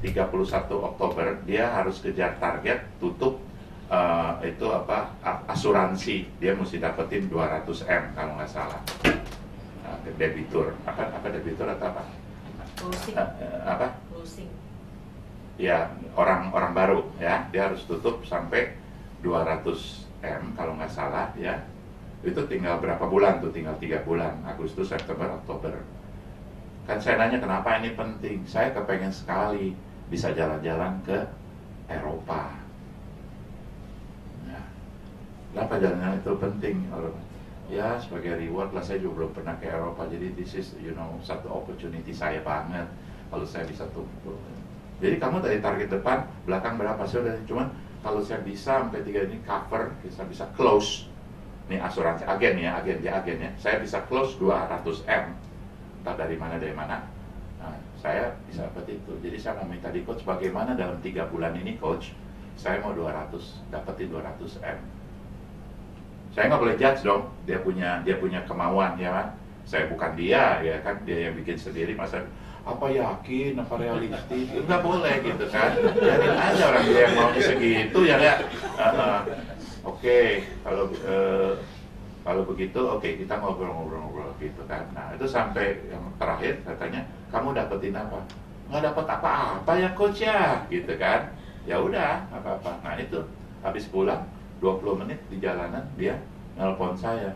31 Oktober dia harus kejar target tutup itu apa asuransi. Dia mesti dapetin 200M kalau nggak salah. Debitur apa debitur atau apa? Closing. Apa? Closing. Ya, orang baru ya, dia harus tutup sampai 200M kalau nggak salah ya. Itu tinggal berapa bulan tuh? Tinggal 3 bulan, Agustus, September, Oktober. Kan saya nanya kenapa ini penting. Saya kepengen sekali bisa jalan-jalan ke Eropa. Ya. Kenapa jalan-jalan itu penting? Ya sebagai reward lah, saya juga belum pernah ke Eropa. Jadi this is satu opportunity saya banget kalau saya bisa tumbuh. Jadi kamu dari target depan, belakang berapa sih? Cuman kalau saya bisa sampai 3 ini cover, bisa close. Ini asuransi agen ya. Saya bisa close 200M. Entah dari mana. Nah, saya bisa seperti itu. Jadi saya mau minta di coach bagaimana dalam 3 bulan ini coach, saya mau dapetin 200M. Saya nggak boleh judge dong. Dia punya kemauan ya kan. Saya bukan dia ya kan. Dia yang bikin sendiri masa apa yakin, apa realistis, nggak boleh gitu kan. Biarin aja orang dia yang maunya segitu ya nggak. Oke, kalau begitu, oke, kita ngobrol gitu kan. Nah itu sampai yang terakhir katanya, kamu dapetin apa? Nggak dapat apa-apa ya coach ya, gitu kan? Ya udah, apa-apa. Nah itu habis pulang 20 menit di jalanan dia nelpon saya.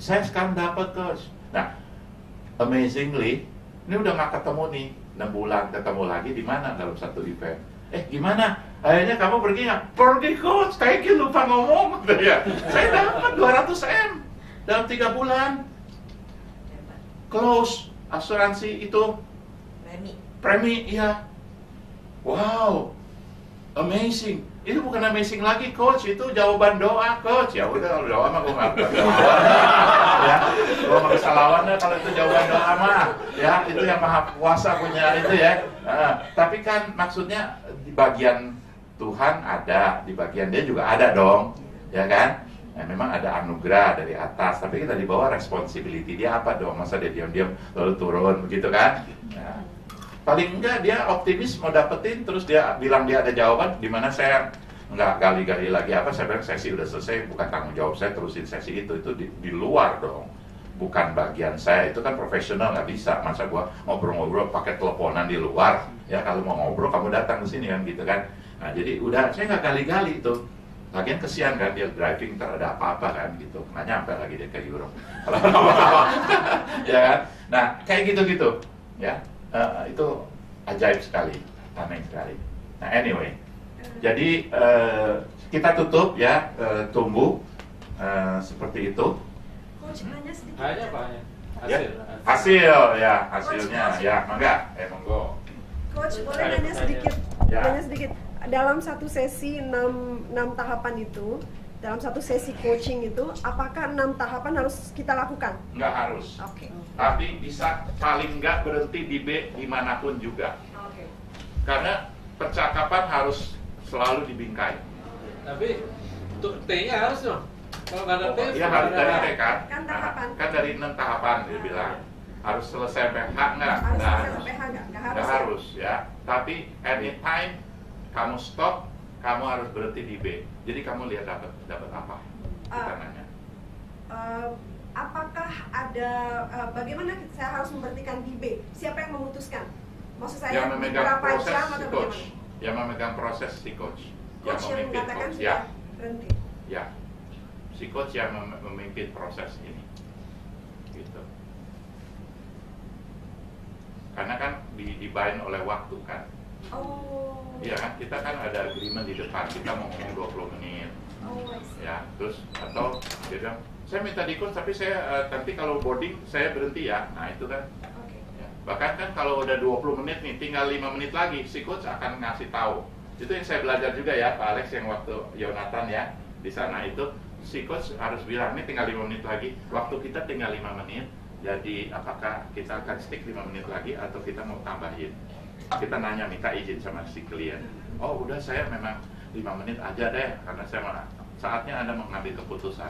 Saya sekarang dapat coach. Nah, amazingly, ini udah nggak ketemu nih 6 bulan, ketemu lagi di mana dalam satu event. Gimana? Akhirnya kamu pergi nggak? Pergi coach, thank you, lupa ngomong. Ya, saya dapat 200M dalam 3 bulan. Close asuransi itu. Premi, iya. Wow, amazing. Itu bukan amazing lagi coach, itu jawaban doa coach. Ya udah, kalau doa mah gue nggak bisa lawan. Ya, gue nggak bisa lawan deh kalau itu jawaban doa mah. Ya, itu yang maha kuasa punya itu ya. Tapi kan maksudnya di bagian Tuhan ada, di bagian dia juga ada dong, ya kan? Nah, memang ada anugerah dari atas, tapi kita di bawah responsibility dia apa dong? Masa dia diam-diam lalu turun begitu kan? Nah, paling enggak dia optimis mau dapetin, terus dia bilang dia ada jawaban, di mana saya nggak gali-gali lagi apa, saya bilang sesi udah selesai, bukan tanggung jawab saya terusin sesi itu di luar dong, bukan bagian saya, itu kan profesional nggak bisa, masa gua ngobrol-ngobrol pakai teleponan di luar, ya kalau mau ngobrol kamu datang ke sini kan gitu kan. Nah jadi udah, saya nggak gali-gali tuh. Lagian kesian kan, dia driving ntar ada apa-apa kan gitu. Nggak nyampe lagi dia ke Europe. Ya kan? Nah kayak gitu-gitu ya. Itu ajaib sekali, aneh sekali. Nah anyway, jadi kita tutup ya, tumbuh seperti itu. Coach, nanya sedikit. Hanya apa? Hasilnya ya, mangga, monggo. Coach, boleh nanya sedikit? Ya. Nanya sedikit. Dalam satu sesi 6 tahapan itu, dalam satu sesi coaching itu, apakah 6 tahapan harus kita lakukan? Nggak harus. Oke. Tapi bisa paling nggak berhenti di B dimanapun juga. Oke. Karena percakapan harus selalu dibingkai. Tapi untuk T-nya harus dong. Kalau nggak ada T, Iya harus dari T kan? Kan tahapan. Kan dari 6 tahapan dia bilang. Harus selesai sampai H nggak? Harus Nggak sampai H nggak? Nggak Nggak harus. harus ya. Tapi anytime kamu stop, kamu harus berhenti di B. Jadi kamu lihat dapat apa? Kita nanya. Apakah ada bagaimana saya harus memberhentikan di B? Siapa yang memutuskan? Maksud saya Yang memegang berapa proses jam si atau coach. bagaimana? Yang memegang proses si coach. Coach yang mengatakan coach. sudah berhenti. Ya. Si coach yang memimpin proses ini. Gitu. Karena kan dibind oleh waktu kan. Oh. Iya kan, kita kan ada agreement di depan, kita mau ngomong 20 menit. Oh, I see. Ya, terus atau dia bilang, saya minta di coach tapi saya nanti kalau boarding saya berhenti ya. Nah, itu kan. Oke. Ya. Bahkan kan kalau udah 20 menit nih, tinggal 5 menit lagi, si coach akan ngasih tahu Itu yang saya belajar juga ya Pak Alex, yang waktu Yonatan ya di sana itu si coach harus bilang ini tinggal 5 menit lagi, waktu kita tinggal 5 menit, jadi apakah kita akan stick 5 menit lagi atau kita mau tambahin. Kita nanya, minta izin sama si klien, oh udah saya memang 5 menit aja deh, karena saya saatnya Anda mengambil keputusan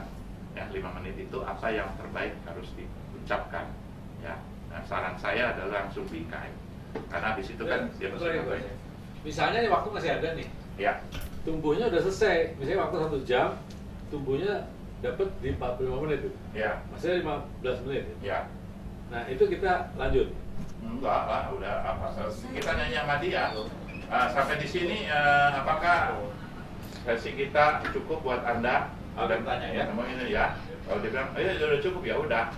ya, 5 menit itu apa yang terbaik harus diucapkan ya. Nah, saran saya adalah langsung bingkai, karena di situ kan dia mesti misalnya waktu masih ada nih ya, tumbuhnya udah selesai, misalnya waktu 1 jam tumbuhnya dapat di 45 menit tuh ya, masih 15 menit ya. Nah itu kita lanjut. Enggak lah, udah apa, kita nanya sama dia sampai di sini apakah sesi kita cukup buat Anda? Dan tanya ya, ini ya. Kalau dia bilang, udah cukup ya udah.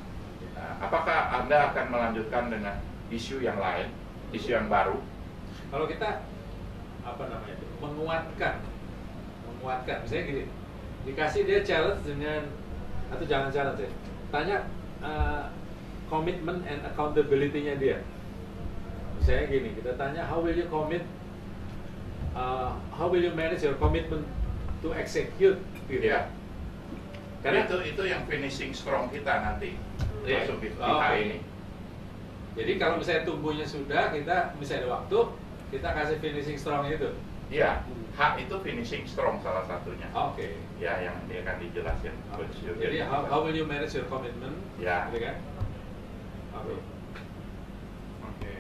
Apakah Anda akan melanjutkan dengan isu yang lain, isu yang baru? Kalau kita apa namanya itu, menguatkan, misalnya gini, dikasih dia challenge dengan, atau jangan challenge ya, tanya commitment and accountability-nya dia. Misalnya gini, kita tanya how will you commit, how will you manage your commitment to execute, gitu ya. Karena itu yang finishing strong kita nanti masuk di ini. Jadi kalau misalnya tumbuhnya sudah, kita misalnya ada waktu, kita kasih finishing strong itu. Iya, H itu finishing strong salah satunya. Oke. Ya, yang dia akan dijelaskan. Jadi how will you manage your commitment? Ya. Gitu kan? Oke. Oke.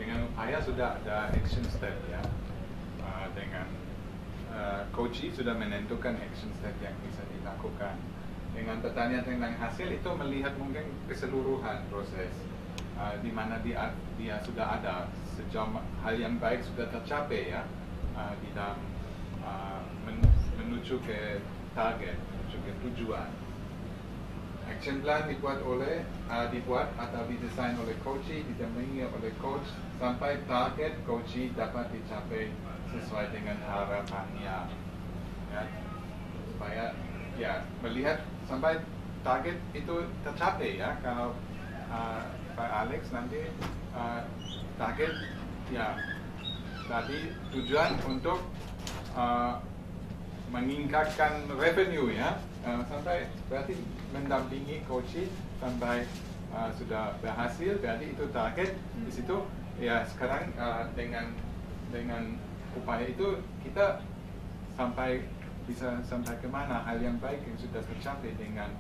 Dengan upaya sudah ada action step ya. Dengan coachee sudah menentukan action step yang bisa dilakukan. Dengan pertanyaan tentang hasil itu melihat mungkin keseluruhan proses. Di mana dia sudah ada sejauh hal yang baik sudah tercapai ya, di dalam menuju ke target, menuju ke tujuan. Action plan dibuat atau didesain oleh coachee, didampingi oleh coach sampai target coachee dapat dicapai sesuai dengan harapannya ya, supaya ya melihat sampai target itu tercapai ya. Kalau Pak Alex nanti target ya tadi tujuan untuk meningkatkan revenue ya, sampai berarti mendampingi coachee sampai sudah berhasil, berarti itu target. Di situ ya sekarang dengan upaya itu kita bisa sampai kemana, hal yang baik yang sudah tercapai dengan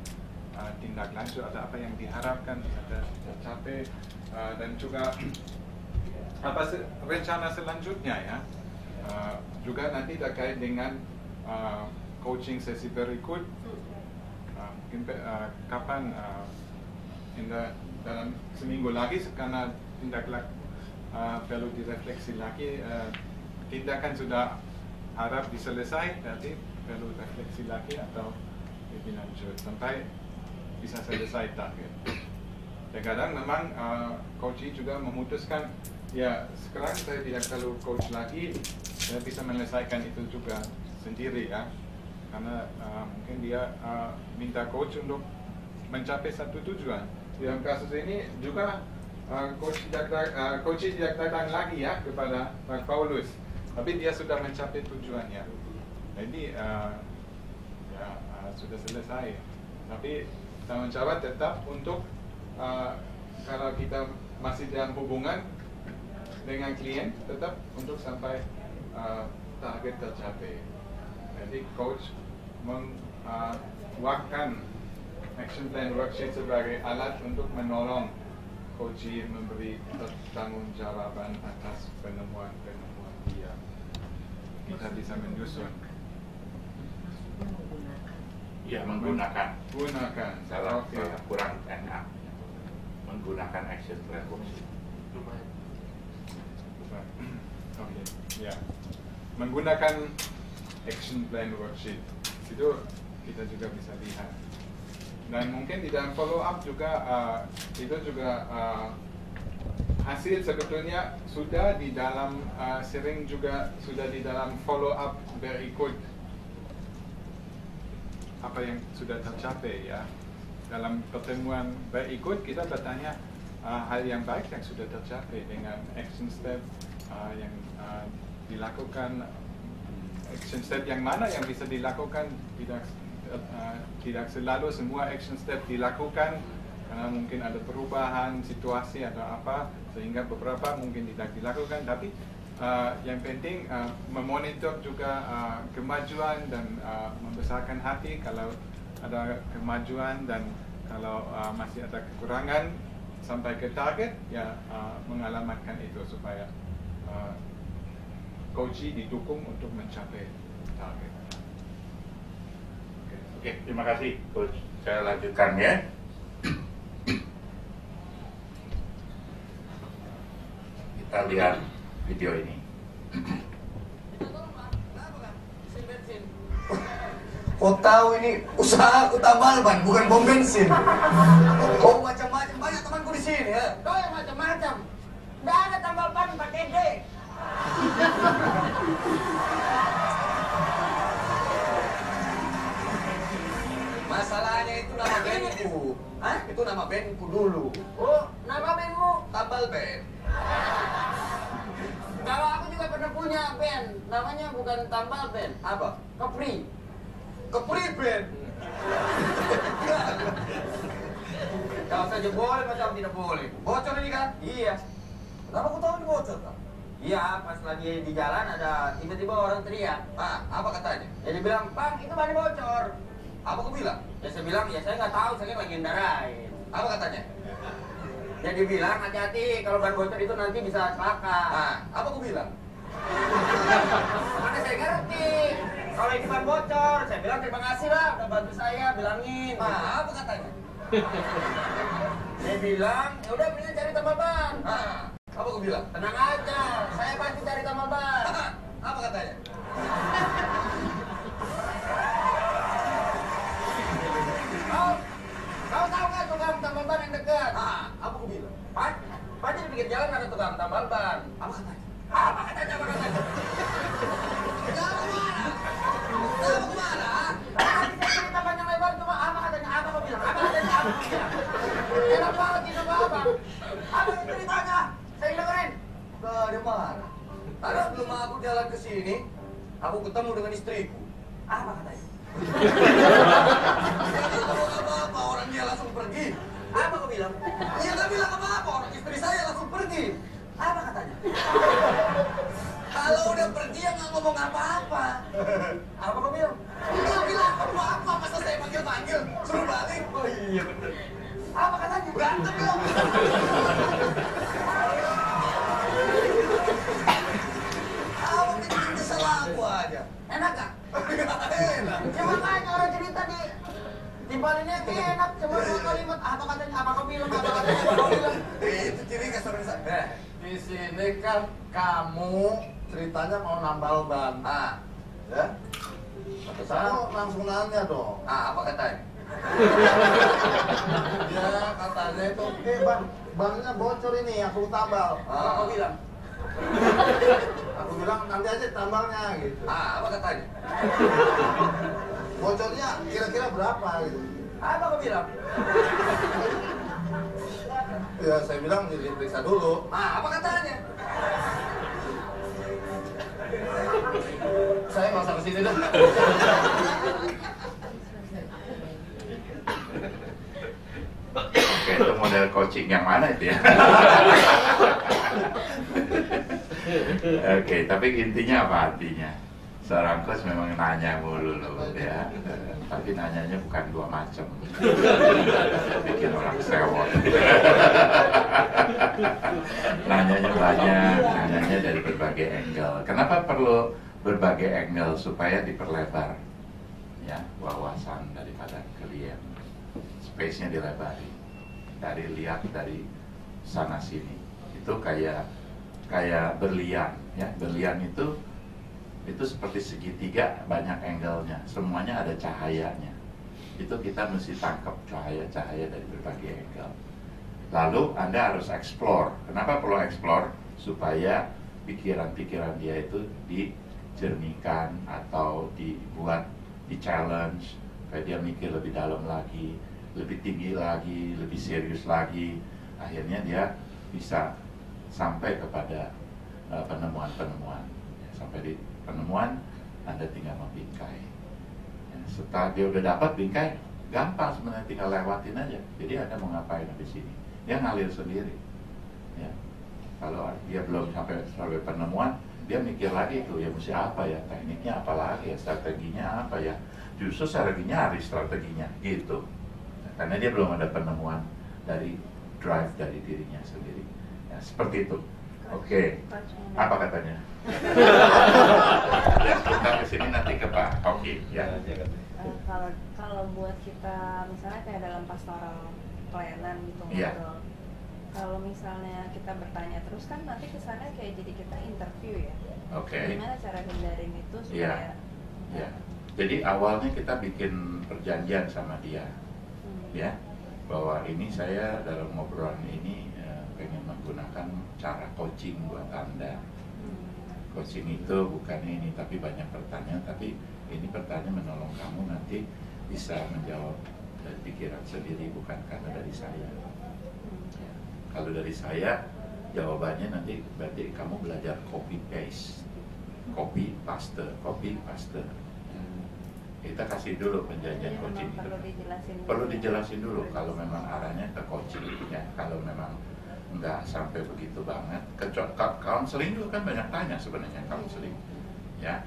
tindak lanjut atau apa yang diharapkan bisa tercapai, dan juga apa rencana selanjutnya ya, juga nanti terkait dengan coaching sesi berikut, mungkin kapan dalam seminggu lagi, karena perlu direfleksi lagi, tindakan sudah harap diselesai, berarti perlu refleksi lagi atau lebih lanjut sampai bisa selesai target. Kadang memang coachee juga memutuskan ya sekarang saya tidak perlu coach lagi, saya bisa menyelesaikan itu juga sendiri ya, karena mungkin dia minta coach untuk mencapai satu tujuan. Dalam kasus ini juga coachee tidak datang lagi ya kepada Pak Paulus, tapi dia sudah mencapai tujuannya. Jadi sudah selesai. Tapi tanggung jawab tetap untuk kalau kita masih dalam hubungan dengan klien, tetap untuk sampai target tercapai. Jadi coach membuatkan action plan worksheet sebagai alat untuk menolong coachee memberi pertanggungjawaban atas penemuan-penemuan dia. Kita bisa menyusun. Ya, menggunakan. Salah kurang enak. Menggunakan action plan worksheet. Oke, ya. Menggunakan action plan worksheet itu kita juga bisa lihat. Dan mungkin di dalam follow up juga itu juga hasil sebetulnya sudah di dalam sering juga sudah di dalam follow up berikut apa yang sudah tercapai ya. Dalam pertemuan berikut kita bertanya hal yang baik yang sudah tercapai dengan action step yang dilakukan action step yang mana yang bisa dilakukan. Tidak selalu semua action step dilakukan karena mungkin ada perubahan situasi atau apa, sehingga beberapa mungkin tidak dilakukan. Tapi yang penting memonitor juga kemajuan dan membesarkan hati kalau ada kemajuan, dan kalau masih ada kekurangan sampai ke target, ya mengalamatkan itu supaya coach didukung untuk mencapai target. Oke, terima kasih Coach. Saya lanjutkan ya. Kita lihat video ini. Kau tahu ini usaha aku tambal ban, bukan bom bensin. Kau macam-macam, banyak temanku di sini ya. Kau yang macam-macam. Nggak ada tambal ban pakai D. Masalahnya itu nama bandku. Hah? Itu nama bandku dulu. Oh, nama bandmu? Tambal band. Kalau aku juga pernah punya band, namanya bukan tambal band. Apa? Kepri. Kepri band. Kau saja boleh, macam tidak boleh. Bocor ini kan? Iya. Kenapa kau tahu ini bocor kan? Iya, pas lagi di jalan ada tiba-tiba orang teriak. Ah, apa katanya? Jadi bilang, Bang, itu ban bocor. Apa kau bilang? Ya saya bilang, ya saya nggak tahu, saya kan lagi ngendarain. Apa katanya? Jadi bilang, hati-hati kalau ban bocor itu nanti bisa celaka. Ah, apa kau bilang? Mana saya ngerti. Kalau ini ban bocor, saya bilang terima kasih lah udah bantu saya bilangin. Ah, apa katanya? Saya bilang, ya udah mendingan cari tambal ban. Ah, apa kau bilang? Tenang aja, saya pasti cari tambal ban. Ah, apa katanya? Kau tahu nggak tukang tambal ban yang dekat? Ah, apa kau bilang? Pasti di pinggir jalan ada tukang tambal ban. Apa katanya? Apa katanya? Apa katanya? Kenapa kemana? Kenapa kemana? Tadi saya cerita panjang lebar cuma apa katanya? Apa kau bilang? Apa katanya? Apa kau bilang? Enak banget itu apa? Apa itu ceritanya? Saya dengerin. Dari mana? Tadi sebelum aku jalan ke sini, aku ketemu dengan istriku. Apa katanya? Dia nggak tahu apa-apa, orang dia langsung pergi. Apa kau bilang? Dia nggak bilang apa-apa, orang istri saya langsung pergi. Apa katanya? Kalau udah pergi ya nggak ngomong apa-apa. Apa kau bilang? Dia bilang apa-apa, masa saya panggil-panggil, suruh balik. Oh iya bener. Apa katanya? Berantem dong. Apa bikin kesel aku aja? Enak gak? Enak. Ya makanya orang cerita di timpalinnya enak cuma dua kalimat. Apa katanya? Apa kau bilang? Apa katanya? Apa kau bilang? Itu ciri khas orang sana. Di sini kan kamu ceritanya mau nambal ban, Ah, ya? Saya langsung nanya dong. apa katanya? Dia katanya itu, bang, bannya bocor ini, aku tambal. Apa kau bilang? Aku bilang nanti aja tambalnya gitu. Apa katanya? Bocornya kira-kira berapa gitu? Apa kau bilang? Ya saya bilang diperiksa dulu. Apa katanya? Saya nggak usah kesini dah. Oke, itu model coaching yang mana itu ya? Oke, tapi intinya apa artinya? Seorang coach memang nanya mulu loh ya, tapi nanyanya bukan dua macam, bikin orang sewot. Nanyanya banyak, nanyanya dari berbagai angle. Kenapa perlu berbagai angle? Supaya diperlebar ya wawasan daripada klien, space-nya dilebari, dari lihat dari sana sini. Itu kayak berlian ya, berlian itu seperti segitiga, banyak angle-nya, semuanya ada cahayanya. Itu kita mesti tangkap cahaya-cahaya dari berbagai angle. Lalu Anda harus explore. Kenapa perlu explore? Supaya pikiran-pikiran dia itu dijernihkan atau dibuat, di-challenge, supaya dia mikir lebih dalam lagi, lebih tinggi lagi, lebih serius lagi. Akhirnya dia bisa sampai kepada penemuan-penemuan. Sampai di penemuan Anda tinggal membingkai. Ya, setelah dia udah dapat bingkai, gampang sebenarnya, tinggal lewatin aja. Jadi Anda mau ngapain di sini? Dia ngalir sendiri. Ya. Kalau dia belum sampai penemuan, dia mikir lagi tuh, ya mesti apa ya, tekniknya apa lagi ya, strateginya apa ya. Justru strateginya hari strateginya gitu. Karena dia belum ada penemuan dari drive dari dirinya sendiri. Ya, seperti itu. Oke. Apa katanya? Ya, kita kesini nanti ke Pak Oki. Ya. Kalau buat kita misalnya kayak dalam pastoral pelayanan gitu, Iya. ngobrol. Kalau misalnya kita bertanya terus kan nanti kesannya kayak jadi kita interview ya. Oke. Gimana cara hindarin itu supaya? Ya. Jadi awalnya kita bikin perjanjian sama dia, ya, bahwa ini saya dalam ngobrolan ini pengen menggunakan cara coaching buat Anda. Coaching itu bukan ini, tapi banyak pertanyaan, tapi ini pertanyaan menolong kamu nanti bisa menjawab dari pikiran sendiri, bukan karena dari saya. Ya. Kalau dari saya, jawabannya nanti berarti kamu belajar copy paste, copy paste. Ya. Kita kasih dulu penjanjian coaching itu. Perlu dijelasin dulu kalau memang arahnya ke coaching, ya. Kalau memang nggak sampai begitu banget, counseling juga kan banyak tanya sebenarnya counseling, ya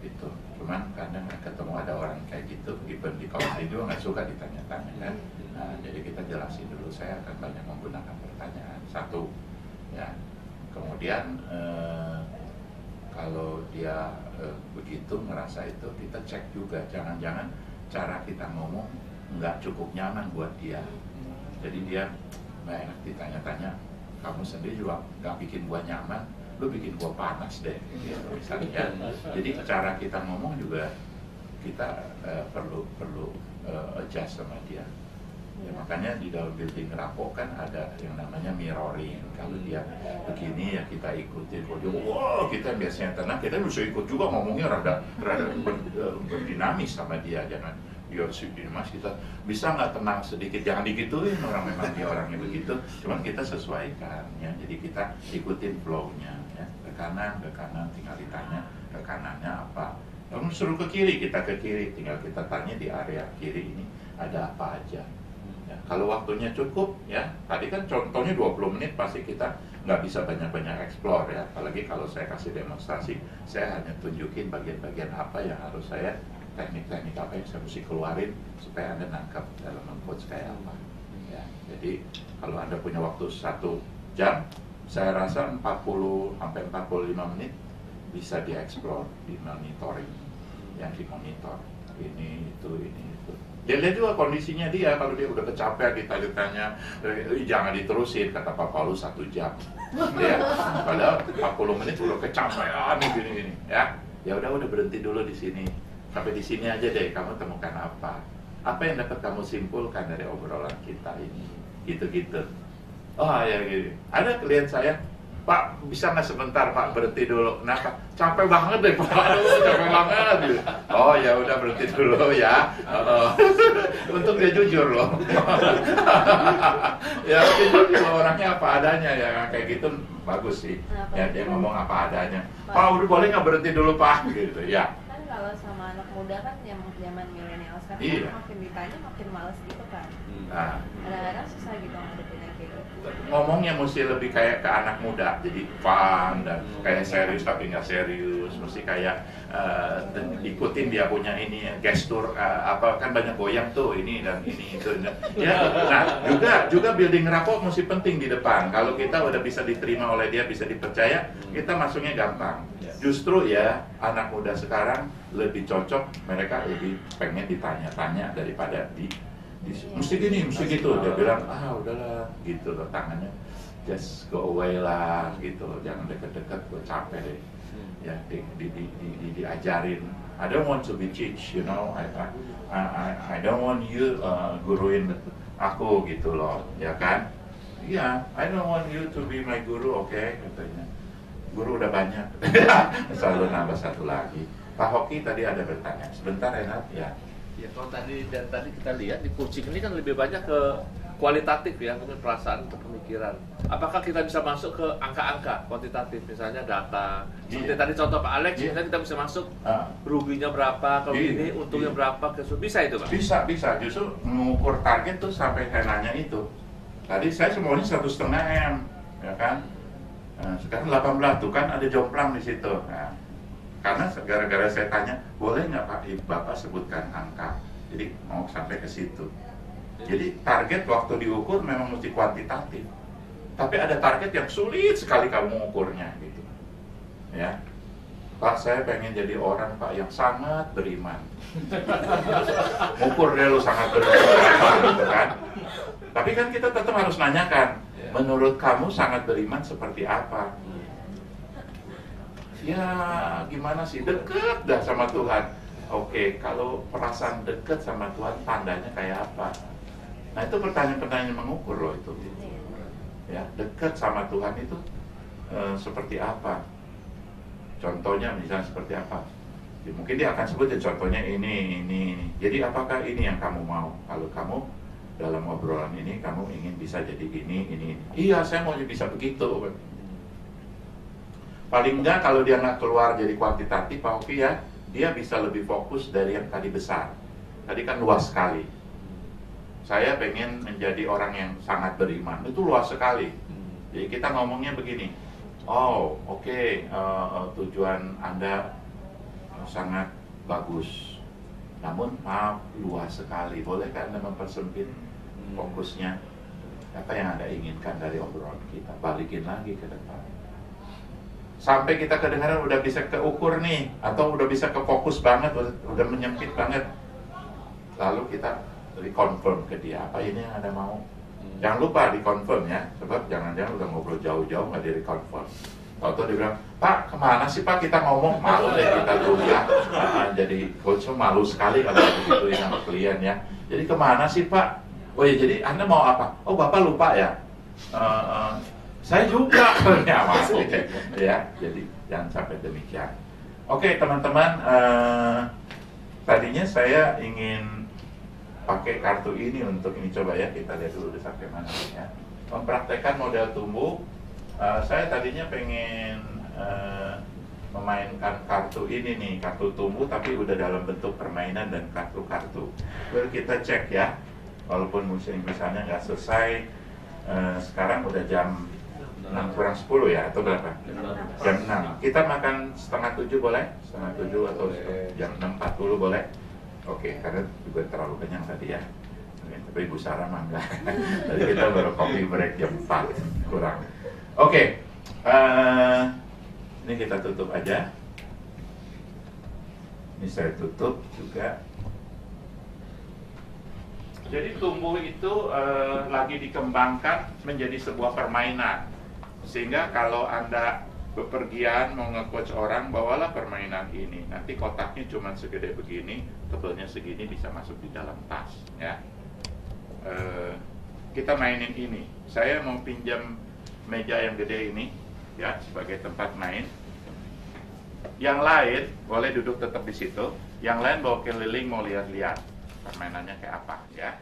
itu. Cuman kadang ketemu ada orang kayak gitu, even di counseling juga nggak suka ditanya-tanya kan. Nah, jadi kita jelasin dulu, saya akan banyak menggunakan pertanyaan satu, ya. Kemudian kalau dia begitu ngerasa itu, kita cek juga, jangan-jangan cara kita ngomong nggak cukup nyaman buat dia. Jadi dia nggak enak ditanya-tanya, kamu sendiri juga nggak bikin gua nyaman, lu bikin gua panas deh, gitu misalnya. Jadi cara kita ngomong juga kita perlu adjust sama dia. Ya, makanya di dalam building rapport kan ada yang namanya mirroring. Kalau dia begini ya kita ikutin. Kalau dia, wow, kita biasanya tenang, kita bisa ikut juga ngomongnya rada berdinamis sama dia. Jangan dia dinamis, kita bisa nggak tenang sedikit, jangan digituin, orang memang dia orangnya begitu. Cuman kita sesuaikan, ya. Jadi kita ikutin flow-nya, ya. Ke kanan, tinggal ditanya ke kanannya apa. Kamu suruh ke kiri, kita ke kiri, tinggal kita tanya di area kiri ini ada apa aja. Ya, kalau waktunya cukup, ya tadi kan contohnya 20 menit pasti kita nggak bisa banyak-banyak explore, ya. Apalagi kalau saya kasih demonstrasi, saya hanya tunjukin bagian-bagian apa yang harus saya, teknik-teknik apa yang saya mesti keluarin supaya Anda nangkap dalam meng-coach kayak apa. Ya, jadi kalau Anda punya waktu 1 jam, saya rasa 40 sampai 45 menit bisa di-explore, di-monitoring, yang dimonitor ini itu. Dia lihat juga kondisinya dia, kalau dia udah kecapean ditanya-tanya, jangan diterusin, kata Pak Paulus 1 jam. Ya, padahal 40 menit udah kecapean gini-gini, ya. Ya udah berhenti dulu di sini. Sampai di sini aja deh, kamu temukan apa? Apa yang dapat kamu simpulkan dari obrolan kita ini? Gitu-gitu. Oh ya gini. Ada klien saya, Pak, bisa nggak sebentar Pak berhenti dulu? Kenapa? Capek banget deh Pak, aduh capek banget. Oh ya udah berhenti dulu ya. Untuk dia jujur loh. Ya jujur kalau orangnya apa adanya ya, kayak gitu bagus sih. Ya dia ngomong apa adanya. Pak udah boleh nggak berhenti dulu Pak? Gitu ya. Kan kalau sama anak muda kan yang zaman milenial sekarang, iya. Makin ditanya makin males gitu kan. Nah, Kadang-kadang susah gitu ngadepinnya kayak gitu. ngomongnya mesti lebih kayak ke anak muda, jadi fun dan kayak serius tapi nggak serius, mesti kayak ikutin dia punya ini gestur apa kan banyak goyang tuh ini dan ini itu ya. Nah juga building rapport mesti penting di depan. Kalau kita udah bisa diterima oleh dia, bisa dipercaya, kita masuknya gampang. Justru ya anak muda sekarang lebih cocok, mereka lebih pengen ditanya-tanya daripada mesti gini, mesti gitu. Dia bilang, udahlah, gitu loh, tangannya just go away lah, gitu loh, jangan deket-deket, gue capek deh. Ya, diajarin. I don't want to be teach, you know, I don't want you guruin aku, gitu loh, ya kan? Iya, I don't want you to be my guru, oke, katanya. Guru udah banyak, selalu nambah satu lagi. Pak Hoki tadi ada bertanya, sebentar Renat, ya. Ya kalau tadi kita lihat di coaching ini kan lebih banyak ke kualitatif ya, kemudian perasaan atau pemikiran. Apakah kita bisa masuk ke angka-angka kuantitatif, misalnya data? Seperti tadi contoh Pak Alex, misalnya kita bisa masuk ruginya berapa, kalau ini untungnya berapa, bisa itu Pak? Bisa. Justru mengukur target tuh sampai saya nanya itu. Tadi saya semuanya 1,5 M, ya kan? Sekarang 18 tuh kan ada jomplang di situ. Nah, karena gara-gara saya tanya, boleh nggak Pak Bapak sebutkan angka? Jadi mau sampai ke situ. Jadi target waktu diukur memang mesti kuantitatif. Tapi ada target yang sulit sekali kamu mengukurnya gitu. Ya. Pak, saya pengen jadi orang Pak yang sangat beriman. Ukur deh lu sangat beriman gitu kan. Tapi kan kita tetap harus nanyakan, menurut kamu sangat beriman seperti apa? Ya gimana sih, deket dah sama Tuhan. Oke, kalau perasaan deket sama Tuhan tandanya kayak apa? Nah itu pertanyaan-pertanyaan mengukur loh itu. Ya, dekat sama Tuhan itu seperti apa? Contohnya misalnya seperti apa? Ya, mungkin dia akan sebutin contohnya ini. Jadi apakah ini yang kamu mau? Kalau kamu dalam obrolan ini kamu ingin bisa jadi ini. Iya, saya mau bisa begitu. Paling enggak kalau dia nggak keluar jadi kuantitatif, Pak Oki ya, dia bisa lebih fokus dari yang tadi besar. Tadi kan luas sekali. Saya pengen menjadi orang yang sangat beriman, itu luas sekali. Jadi kita ngomongnya begini, oke, tujuan Anda sangat bagus, namun maaf luas sekali. Bolehkah Anda mempersempit fokusnya? Apa yang Anda inginkan dari obrolan kita? Balikin lagi ke depan. Sampai kita kedengaran udah bisa keukur nih, atau udah bisa kefokus banget, udah menyempit banget. Lalu kita reconfirm ke dia, apa ini yang Anda mau? Jangan lupa reconfirm ya, sebab jangan-jangan udah ngobrol jauh-jauh nggak di reconfirm. Atau dia bilang, Pak kemana sih Pak kita ngomong? Malu deh kita tuh ya. Jadi coach malu sekali kalau begituin sama klien ya. Jadi kemana sih Pak? Oh ya, jadi Anda mau apa? Oh Bapak lupa ya? Saya juga ya, ya. Jadi jangan sampai demikian. Oke teman-teman, tadinya saya ingin pakai kartu ini untuk ini, coba ya kita lihat dulu udah sampai mana ya. Mempraktekkan model tumbuh. Saya tadinya pengen memainkan kartu ini nih, kartu tumbuh tapi udah dalam bentuk permainan dan kartu-kartu. Lalu kita cek ya, walaupun misalnya nggak selesai. Sekarang udah jam 6:40 ya, atau berapa? Jam 6. Kita makan 6:30 boleh? 6:30 atau jam 6:40 boleh? Oke, karena juga terlalu kenyang tadi ya. Tapi Ibu Sarah mah enggak. Tadi kita baru coffee break jam 4 kurang. Oke, ini kita tutup aja. Ini saya tutup juga. Jadi tumbuh itu lagi dikembangkan menjadi sebuah permainan. Sehingga kalau Anda bepergian mau nge-coach orang, bawalah permainan ini. Nanti kotaknya cuma segede begini, tebelnya segini, bisa masuk di dalam tas ya. Kita mainin ini. Saya mau pinjam meja yang gede ini ya sebagai tempat main. Yang lain boleh duduk tetap di situ. Yang lain bawa keliling mau lihat-lihat permainannya kayak apa ya.